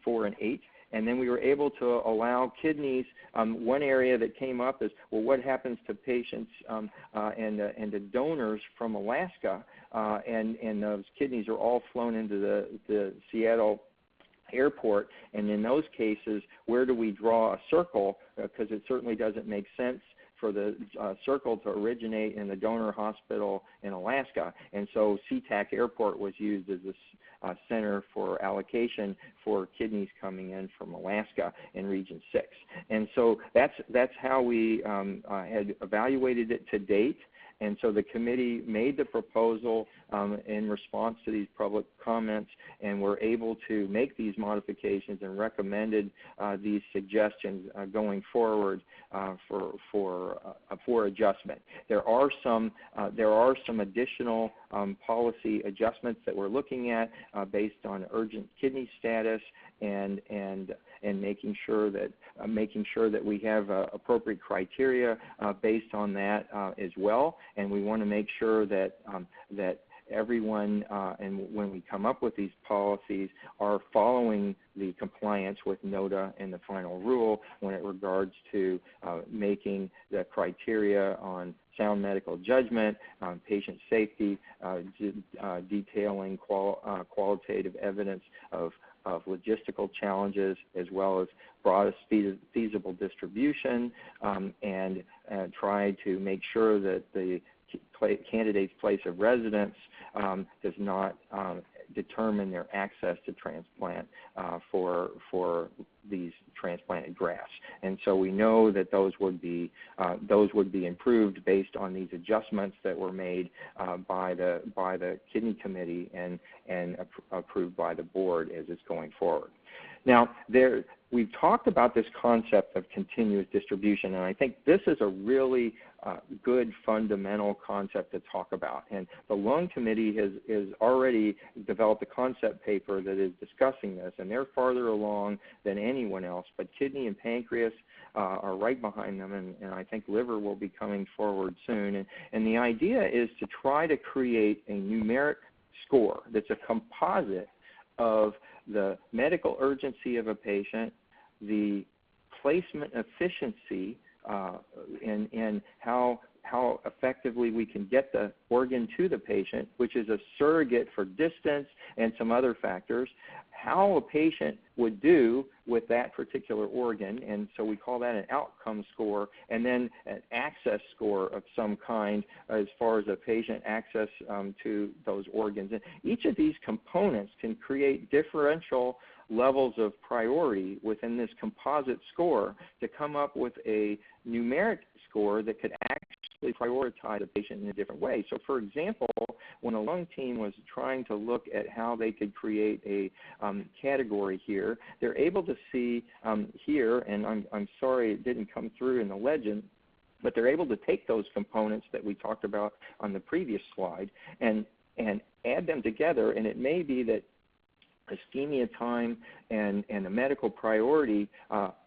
4 and 8. And then we were able to allow kidneys. One area that came up is, well, what happens to patients and to donors from Alaska, and those kidneys are all flown into the Seattle airport, and in those cases, where do we draw a circle? Because it certainly doesn't make sense for the circle to originate in the donor hospital in Alaska. And so SeaTac Airport was used as a center for allocation for kidneys coming in from Alaska in Region 6. And so that's how we had evaluated it to date. And so the committee made the proposal in response to these public comments, and were able to make these modifications and recommended these suggestions going forward for adjustment. There are some additional policy adjustments that we're looking at based on urgent kidney status and making sure that we have appropriate criteria based on that as well. And we want to make sure that everyone, and when we come up with these policies, are following the compliance with NOTA and the final rule when it regards to making the criteria on sound medical judgment, patient safety, detailing qualitative evidence of logistical challenges, as well as broadest feasible distribution, and try to make sure that the candidate's place of residence does not determine their access to transplant for these transplanted grafts. And so we know that those would be improved based on these adjustments that were made by the kidney committee and approved by the board as it's going forward. Now, we've talked about this concept of continuous distribution, and I think this is a really good fundamental concept to talk about. And the Lung Committee has already developed a concept paper that is discussing this, and they're farther along than anyone else, but kidney and pancreas are right behind them, and I think liver will be coming forward soon. And the idea is to try to create a numeric score that's a composite of the medical urgency of a patient, the placement efficiency, and how effectively we can get the organ to the patient, which is a surrogate for distance and some other factors, how a patient would do with that particular organ, and so we call that an outcome score, and then an access score of some kind as far as a patient access to those organs. And each of these components can create differential levels of priority within this composite score to come up with a numeric score that could actually prioritize a patient in a different way. So for example, when a lung team was trying to look at how they could create a category here, they're able to see here, and I'm sorry it didn't come through in the legend, but they're able to take those components that we talked about on the previous slide and add them together, and it may be that ischemia time and the medical priority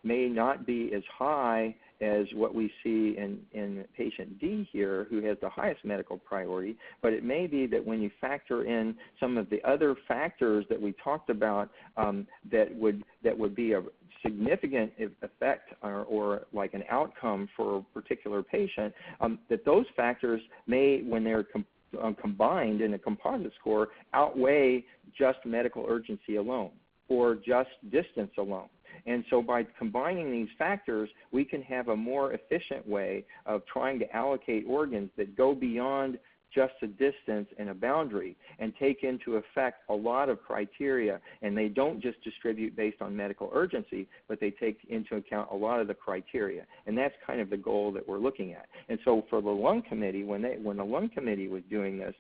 may not be as high as what we see in patient D here, who has the highest medical priority, but it may be that when you factor in some of the other factors that we talked about that would be a significant effect or like an outcome for a particular patient, that those factors may, when they're combined in a composite score, outweigh just medical urgency alone or just distance alone. And so by combining these factors, we can have a more efficient way of trying to allocate organs that go beyond just a distance and a boundary and take into effect a lot of criteria. And they don't just distribute based on medical urgency, but they take into account a lot of the criteria. And that's kind of the goal that we're looking at. And so for the Lung Committee, when the Lung Committee was doing this,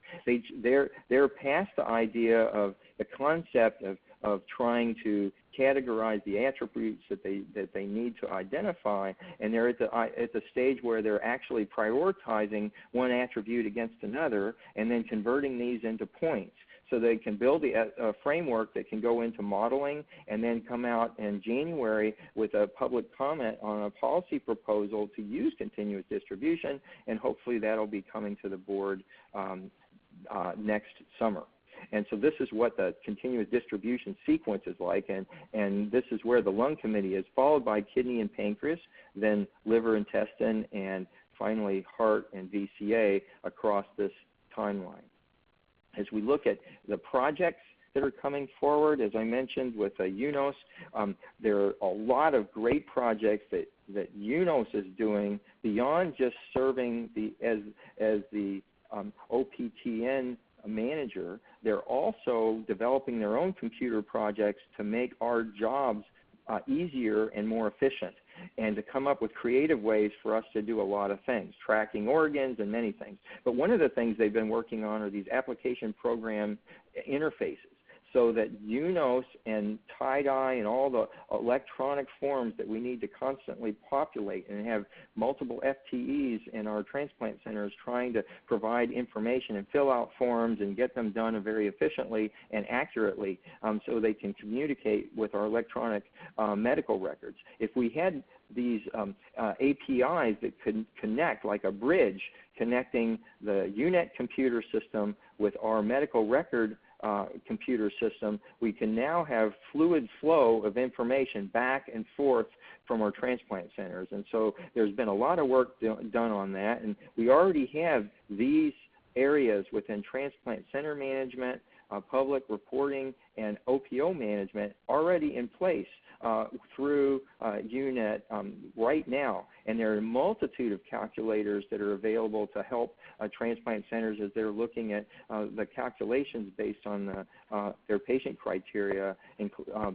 they're past the idea of the concept of trying to categorize the attributes that they need to identify, and they're at the stage where they're actually prioritizing one attribute against another and then converting these into points. so they can build a framework that can go into modeling and then come out in January with a public comment on a policy proposal to use continuous distribution, and hopefully that'll be coming to the board next summer. And so this is what the continuous distribution sequence is like, and this is where the lung committee is, followed by kidney and pancreas, then liver, intestine, and finally heart and VCA across this timeline. As we look at the projects that are coming forward, as I mentioned with UNOS, there are a lot of great projects that UNOS is doing beyond just serving as the OPTN manager. They're also developing their own computer projects to make our jobs easier and more efficient, and to come up with creative ways for us to do a lot of things, tracking organs and many things. But one of the things they've been working on are these application program interfaces, so that UNOS and tie-dye and all the electronic forms that we need to constantly populate, and have multiple FTEs in our transplant centers trying to provide information and fill out forms and get them done very efficiently and accurately, so they can communicate with our electronic medical records. If we had these APIs that could connect, like a bridge connecting the UNET computer system with our medical record computer system, we can now have fluid flow of information back and forth from our transplant centers. And so there's been a lot of work done on that, and we already have these areas within transplant center management, public reporting, and OPO management already in place through UNET right now. And there are a multitude of calculators that are available to help transplant centers as they're looking at the calculations based on their patient criteria,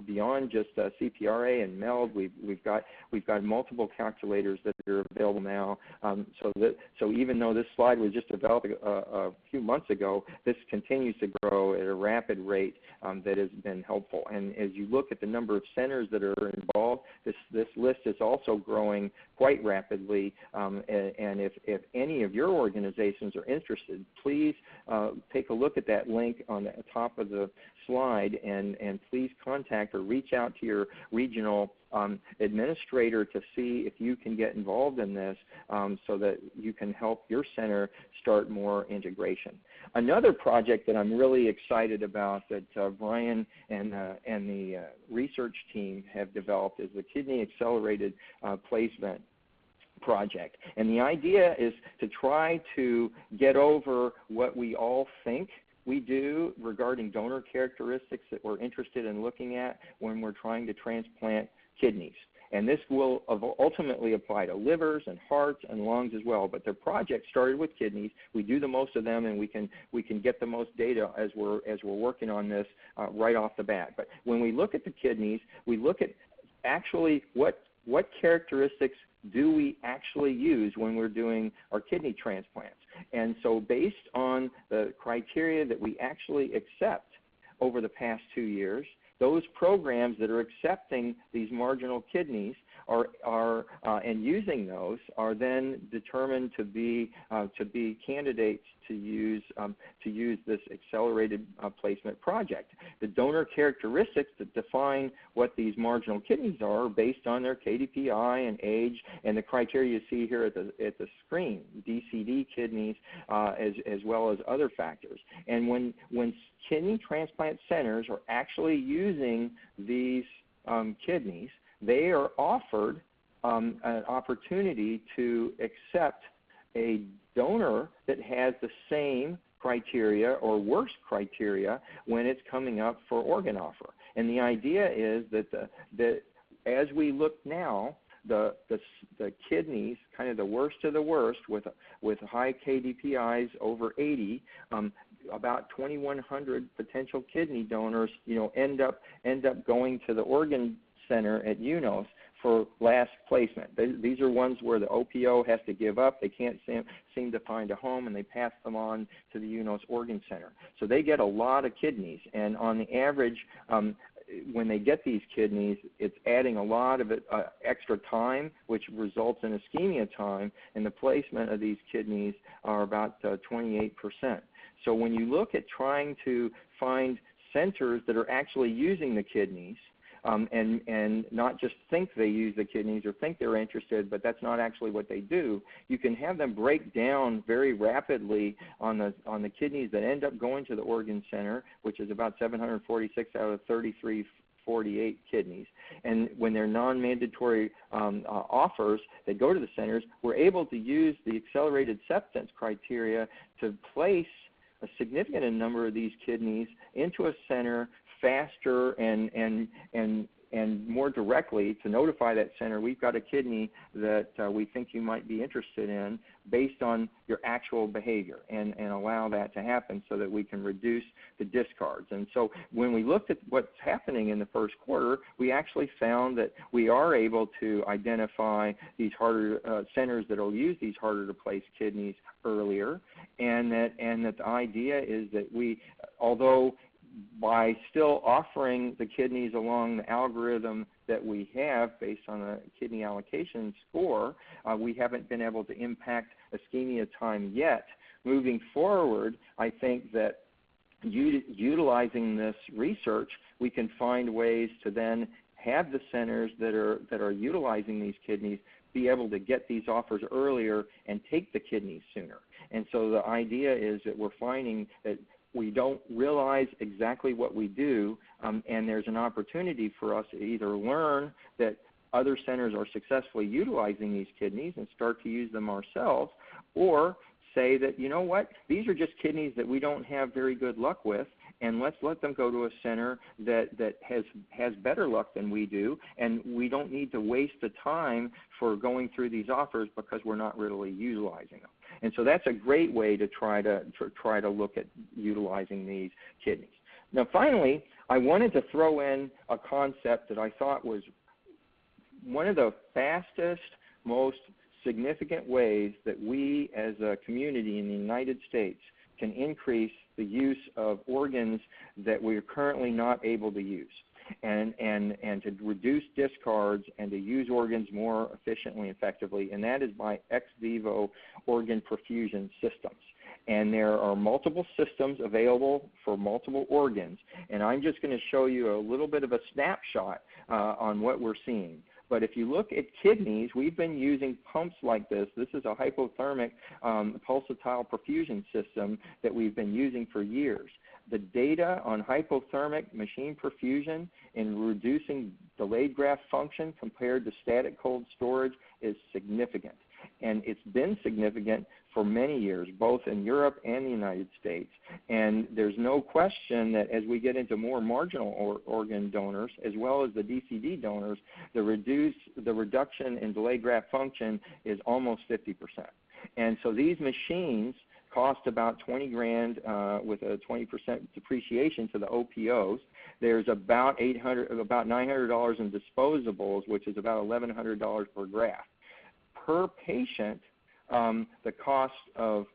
beyond just CPRA and MELD. We've got multiple calculators that are available now. So even though this slide was just developed a few months ago, this continues to grow at a rapid rate that has been helpful. And as you look at the number of centers that are involved, this list is also growing quite rapidly. And if any of your organizations are interested, please take a look at that link on the top of the slide, and please contact or reach out to your regional administrator to see if you can get involved in this, so that you can help your center start more integration. Another project that I'm really excited about that Brian and the research team have developed is the Kidney Accelerated Placement project. And the idea is to try to get over what we all think we do regarding donor characteristics that we're interested in looking at when we're trying to transplant kidneys. And this will ultimately apply to livers and hearts and lungs as well. But the project started with kidneys. We do the most of them, and we can get the most data as we're working on this right off the bat. But when we look at the kidneys, we look at actually what characteristics do we actually use when we're doing our kidney transplants. And so based on the criteria that we actually accept over the past 2 years, those programs that are accepting these marginal kidneys and using those are then determined to be candidates to use this accelerated placement project. The donor characteristics that define what these marginal kidneys are based on their KDPI and age, and the criteria you see here at the screen, DCD kidneys, as well as other factors. And when kidney transplant centers are actually using these kidneys, they are offered an opportunity to accept a donor that has the same criteria or worse criteria when it's coming up for organ offer. And the idea is that as we look now, the kidneys, kind of the worst of the worst, with high KDPIs over 80, about 2,100 potential kidney donors, end up going to the organ center at UNOS for last placement. These are ones where the OPO has to give up. They can't seem to find a home, and they pass them on to the UNOS Organ Center. So they get a lot of kidneys, and on the average, when they get these kidneys, it's adding a lot of extra time, which results in ischemia time, and the placement of these kidneys are about 28%. So when you look at trying to find centers that are actually using the kidneys, and not just think they use the kidneys or think they're interested, but that's not actually what they do, you can have them break down very rapidly on the kidneys that end up going to the organ center, which is about 746 out of 3,348 kidneys. And when they're non-mandatory offers that go to the centers, we're able to use the accelerated acceptance criteria to place a significant number of these kidneys into a center faster and more directly to notify that center, we've got a kidney that we think you might be interested in based on your actual behavior, and allow that to happen so that we can reduce the discards. And so when we looked at what's happening in the first quarter, we actually found that we are able to identify these harder centers that will use these harder to place kidneys earlier, and that the idea is that we, although by still offering the kidneys along the algorithm that we have based on a kidney allocation score, we haven't been able to impact ischemia time yet. Moving forward, I think that utilizing this research, we can find ways to then have the centers that are utilizing these kidneys be able to get these offers earlier and take the kidneys sooner. And so the idea is that we're finding that we don't realize exactly what we do, and there's an opportunity for us to either learn that other centers are successfully utilizing these kidneys and start to use them ourselves, or say that, you know what, these are just kidneys that we don't have very good luck with, and let's let them go to a center that has better luck than we do, and we don't need to waste the time for going through these offers because we're not really utilizing them. And so that's a great way to try to look at utilizing these kidneys. Now finally, I wanted to throw in a concept that I thought was one of the fastest, most significant ways that we as a community in the United States can increase the use of organs that we're currently not able to use, and to reduce discards and to use organs more efficiently and effectively, and that is by ex vivo organ perfusion systems. And there are multiple systems available for multiple organs, and I'm just going to show you a little bit of a snapshot on what we're seeing. But if you look at kidneys, we've been using pumps like this. This is a hypothermic pulsatile perfusion system that we've been using for years. The data on hypothermic machine perfusion in reducing delayed graft function compared to static cold storage is significant. And it's been significant for many years, both in Europe and the United States. And there's no question that as we get into more marginal organ donors, as well as the DCD donors, the reduction in delayed graft function is almost 50%. And so these machines cost about $20,000 with a 20% depreciation to the OPOs. There's about $900 in disposables, which is about $1,100 per graft. Per patient, the cost of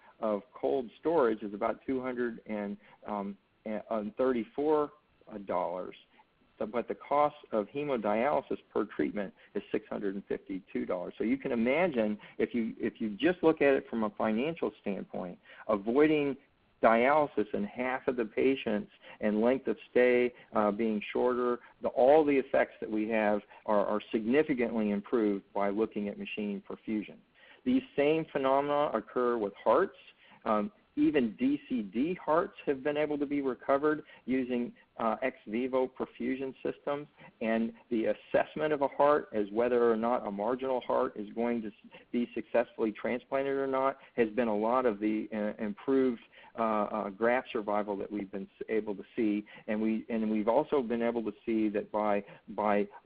cold storage is about $234, but the cost of hemodialysis per treatment is $652. So you can imagine if you just look at it from a financial standpoint, avoiding dialysis in half of the patients and length of stay being shorter, all the effects that we have are significantly improved by looking at machine perfusion. These same phenomena occur with hearts. Even DCD hearts have been able to be recovered using ex vivo perfusion systems, and the assessment of a heart as whether or not a marginal heart is going to be successfully transplanted or not has been a lot of the improved graft survival that we've been able to see, and we've also been able to see that by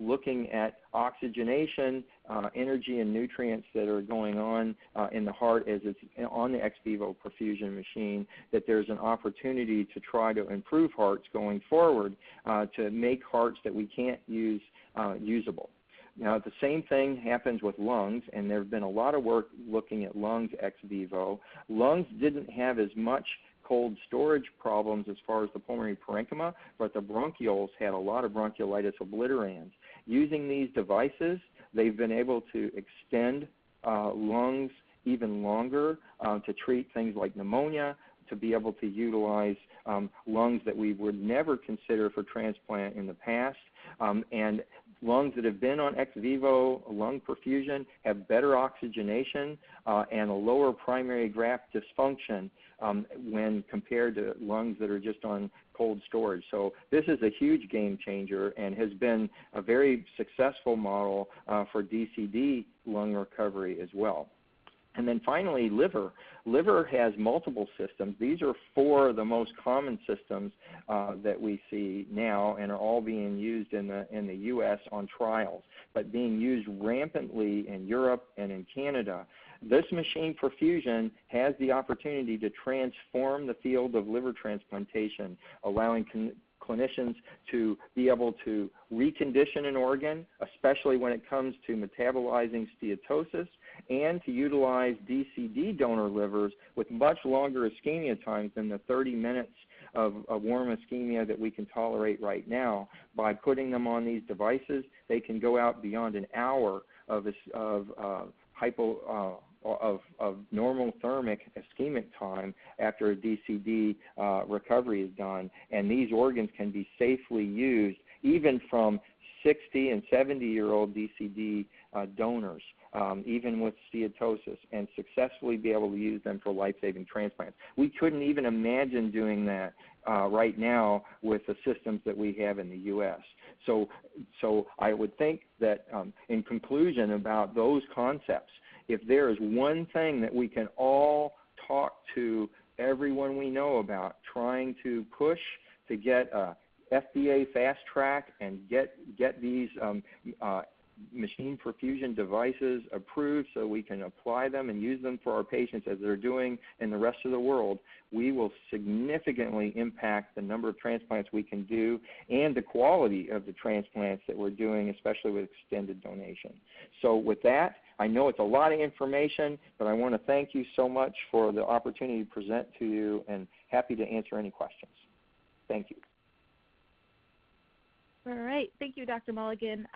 looking at oxygenation, energy and nutrients that are going on in the heart as it's on the ex vivo perfusion machine, that there's an opportunity to try to improve hearts going forward to make hearts that we can't use usable. Now, the same thing happens with lungs, and there have been a lot of work looking at lungs ex vivo. Lungs didn't have as much cold storage problems as far as the pulmonary parenchyma, but the bronchioles had a lot of bronchiolitis obliterans. Using these devices, they've been able to extend lungs even longer to treat things like pneumonia, to be able to utilize lungs that we would never consider for transplant in the past. And lungs that have been on ex vivo lung perfusion have better oxygenation and a lower primary graft dysfunction when compared to lungs that are just on cold storage. So this is a huge game changer and has been a very successful model for DCD lung recovery as well. And then finally, liver. Liver has multiple systems. These are 4 of the most common systems that we see now and are all being used in the U.S. on trials, but being used rampantly in Europe and in Canada. This machine perfusion has the opportunity to transform the field of liver transplantation, allowing clinicians to be able to recondition an organ, especially when it comes to metabolizing steatosis, and to utilize DCD donor livers with much longer ischemia times than the 30 minutes of warm ischemia that we can tolerate right now. By putting them on these devices, they can go out beyond an hour of normal thermic ischemic time after a DCD recovery is done, and these organs can be safely used even from 60 and 70-year-old DCD donors, even with steatosis, and successfully be able to use them for life-saving transplants. We couldn't even imagine doing that right now with the systems that we have in the U.S. So I would think that in conclusion about those concepts, if there is one thing that we can all talk to everyone we know about, trying to push to get a FDA fast track and get these machine perfusion devices approved so we can apply them and use them for our patients as they're doing in the rest of the world, we will significantly impact the number of transplants we can do and the quality of the transplants that we're doing, especially with extended donation. So with that, I know it's a lot of information, but I want to thank you so much for the opportunity to present to you, and happy to answer any questions. Thank you. All right. Thank you, Dr. Mulligan.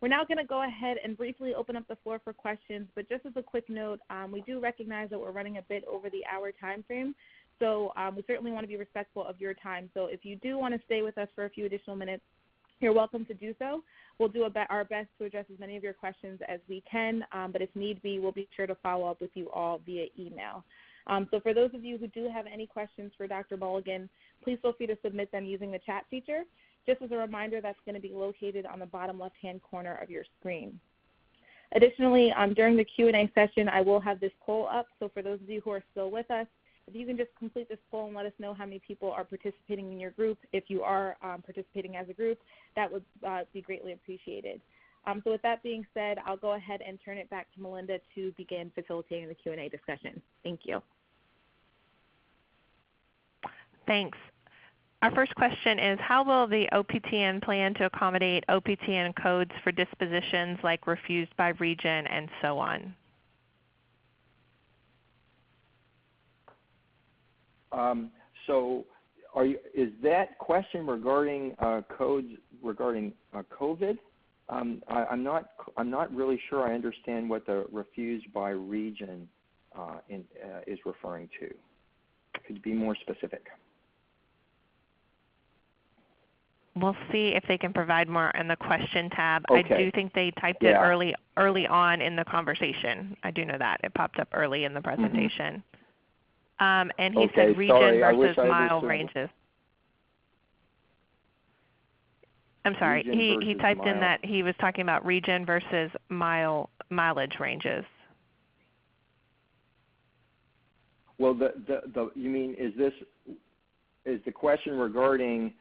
We're now going to go ahead and briefly open up the floor for questions, but just as a quick note, we do recognize that we're running a bit over the hour time frame, so we certainly want to be respectful of your time. So if you do want to stay with us for a few additional minutes, you're welcome to do so. We'll do our best to address as many of your questions as we can, but if need be, we'll be sure to follow up with you all via email. So for those of you who do have any questions for Dr. Mulligan, please feel free to submit them using the chat feature. Just as a reminder, that's going to be located on the bottom left-hand corner of your screen. Additionally, during the Q&A session, I will have this poll up. So for those of you who are still with us, if you can just complete this poll and let us know how many people are participating in your group. If you are participating as a group, that would be greatly appreciated. So with that being said, I'll go ahead and turn it back to Melinda to begin facilitating the Q&A discussion. Thank you. Thanks. Our first question is, how will the OPTN plan to accommodate OPTN codes for dispositions like refused by region and so on? Is that question regarding codes regarding COVID? I'm not really sure I understand what the refused by region is referring to. Could you be more specific? We'll see if they can provide more in the question tab. Okay. I do think they typed it early on in the conversation. I do know that. It popped up early in the presentation. And he said region versus mile ranges. I'm sorry. He typed in that he was talking about region versus mileage ranges. Well, you mean is the question regarding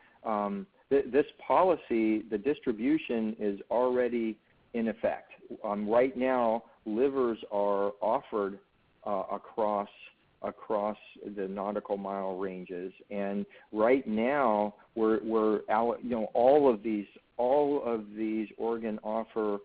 this policy? The distribution is already in effect. Right now, livers are offered across the nautical mile ranges, and right now we're all of these organ offer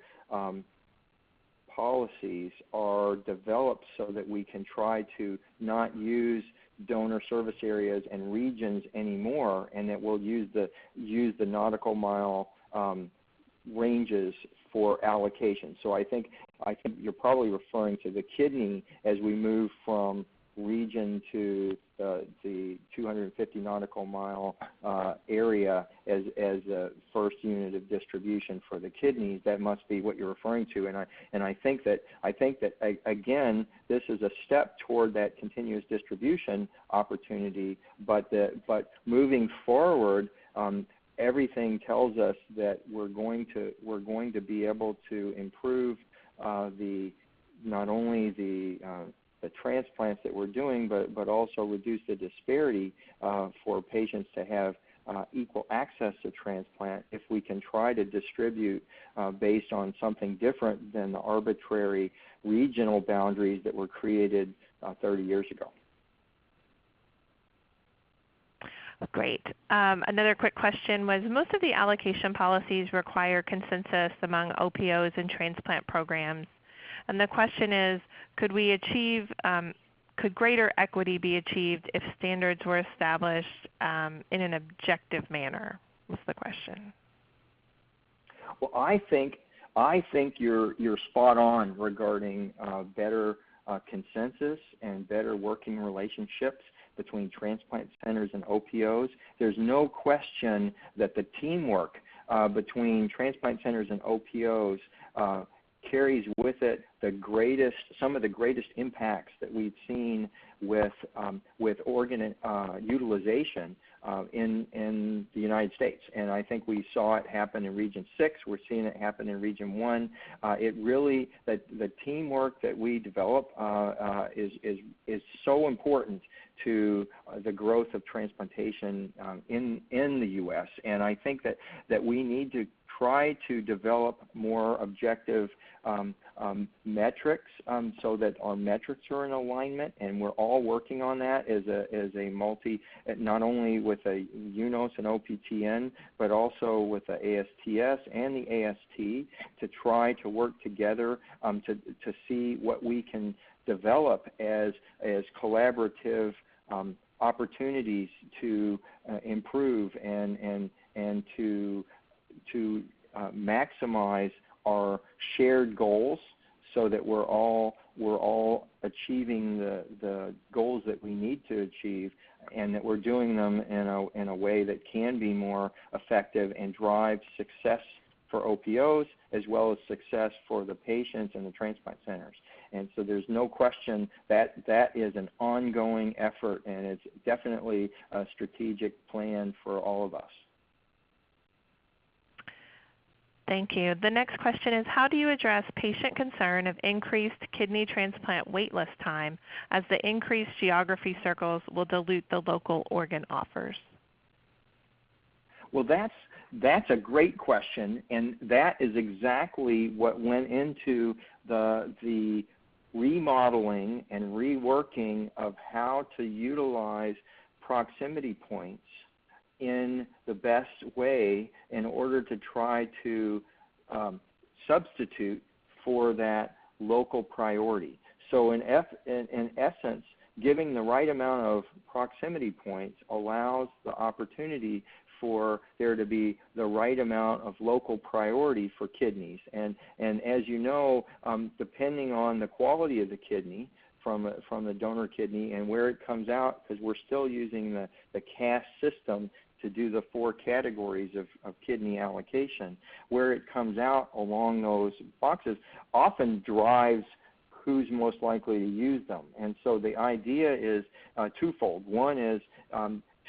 policies are developed so that we can try to not use donor service areas and regions anymore, and that we'll use the nautical mile ranges for allocation. So I think you're probably referring to the kidney as we move from region to the 250 nautical mile area as a first unit of distribution for the kidneys. That must be what you're referring to, and I think that again, this is a step toward that continuous distribution opportunity. But moving forward, everything tells us that we're going to be able to improve not only the transplants that we're doing, but also reduce the disparity for patients to have equal access to transplant if we can try to distribute based on something different than the arbitrary regional boundaries that were created 30 years ago. Great. Another quick question was, most of the allocation policies require consensus among OPOs and transplant programs. And the question is, could greater equity be achieved if standards were established in an objective manner? Was the question. Well, I think you're spot on regarding better consensus and better working relationships between transplant centers and OPOs. There's no question that the teamwork between transplant centers and OPOs carries with it some of the greatest impacts that we've seen with organ utilization in the United States. And I think we saw it happen in Region 6. We're seeing it happen in Region 1. The teamwork that we develop is so important to the growth of transplantation in the U.S. And I think that we need to try to develop more objective metrics so that our metrics are in alignment, and we're all working on that as a not only with a UNOS and OPTN, but also with the ASTS and the AST to try to work together to see what we can develop as collaborative opportunities to improve and to maximize our shared goals, so that we're all achieving the goals that we need to achieve, and that we're doing them in a way that can be more effective and drive success for OPOs as well as success for the patients and the transplant centers. And so there's no question that is an ongoing effort, and it's definitely a strategic plan for all of us. Thank you. The next question is, how do you address patient concern of increased kidney transplant waitlist time, as the increased geography circles will dilute the local organ offers? Well, that's a great question, and that is exactly what went into the remodeling and reworking of how to utilize proximity points in the best way in order to try to substitute for that local priority. So in essence, giving the right amount of proximity points allows the opportunity for there to be the right amount of local priority for kidneys. And as you know, depending on the quality of the kidney, from the donor kidney and where it comes out, because we're still using the CAS system to do the 4 categories of kidney allocation, where it comes out along those boxes often drives who's most likely to use them. And so the idea is twofold. One is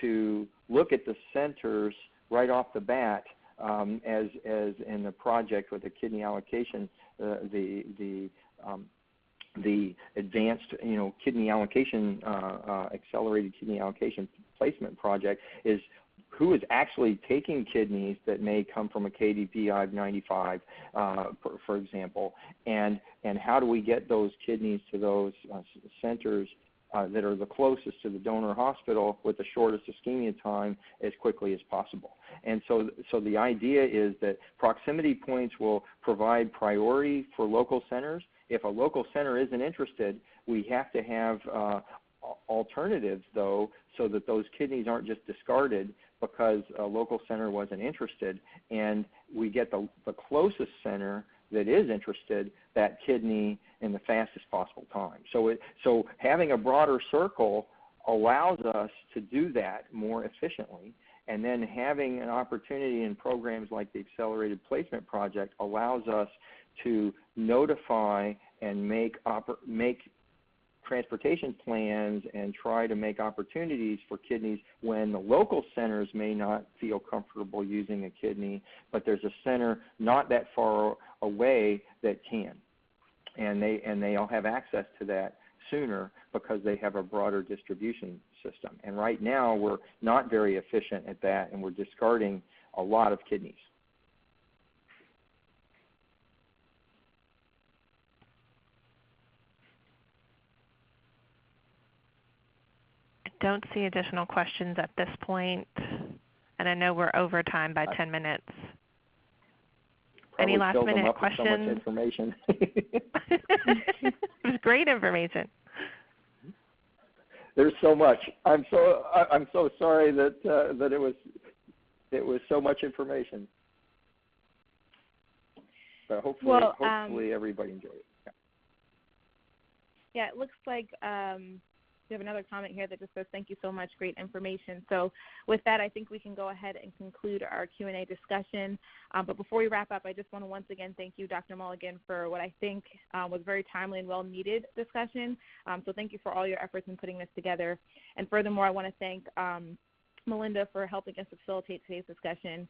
to look at the centers right off the bat, as in the project with the kidney allocation, the advanced, kidney allocation, accelerated kidney allocation placement project is who is actually taking kidneys that may come from a KDP IV95, for example, and how do we get those kidneys to those centers that are the closest to the donor hospital with the shortest ischemia time as quickly as possible. And so the idea is that proximity points will provide priority for local centers. If a local center isn't interested, we have to have alternatives, though, so that those kidneys aren't just discarded because a local center wasn't interested, and we get the closest center that is interested that kidney in the fastest possible time. So having a broader circle allows us to do that more efficiently, and then having an opportunity in programs like the Accelerated Placement Project allows us to notify and make transportation plans and try to make opportunities for kidneys when the local centers may not feel comfortable using a kidney, but there's a center not that far away that can. And they'll have access to that sooner because they have a broader distribution system. And right now we're not very efficient at that, and we're discarding a lot of kidneys. Don't see additional questions at this point, and I know we're over time by 10 minutes. Any last minute questions? So much information. It was great information. There's so much. I'm so sorry that it was so much information. But hopefully everybody enjoyed it. Yeah, it looks like we have another comment here that just says, thank you so much, great information. So with that, I think we can go ahead and conclude our Q&A discussion. But before we wrap up, I just want to once again thank you, Dr. Mulligan, for what I think was very timely and well-needed discussion. So thank you for all your efforts in putting this together. And furthermore, I want to thank Melinda for helping us facilitate today's discussion.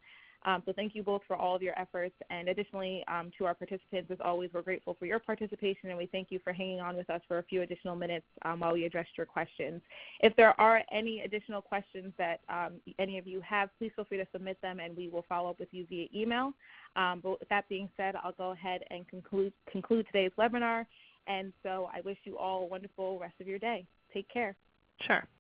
So thank you both for all of your efforts. And additionally, to our participants, as always, we're grateful for your participation, and we thank you for hanging on with us for a few additional minutes while we addressed your questions. If there are any additional questions that any of you have, please feel free to submit them, and we will follow up with you via email. But with that being said, I'll go ahead and conclude today's webinar. And so I wish you all a wonderful rest of your day. Take care. Sure.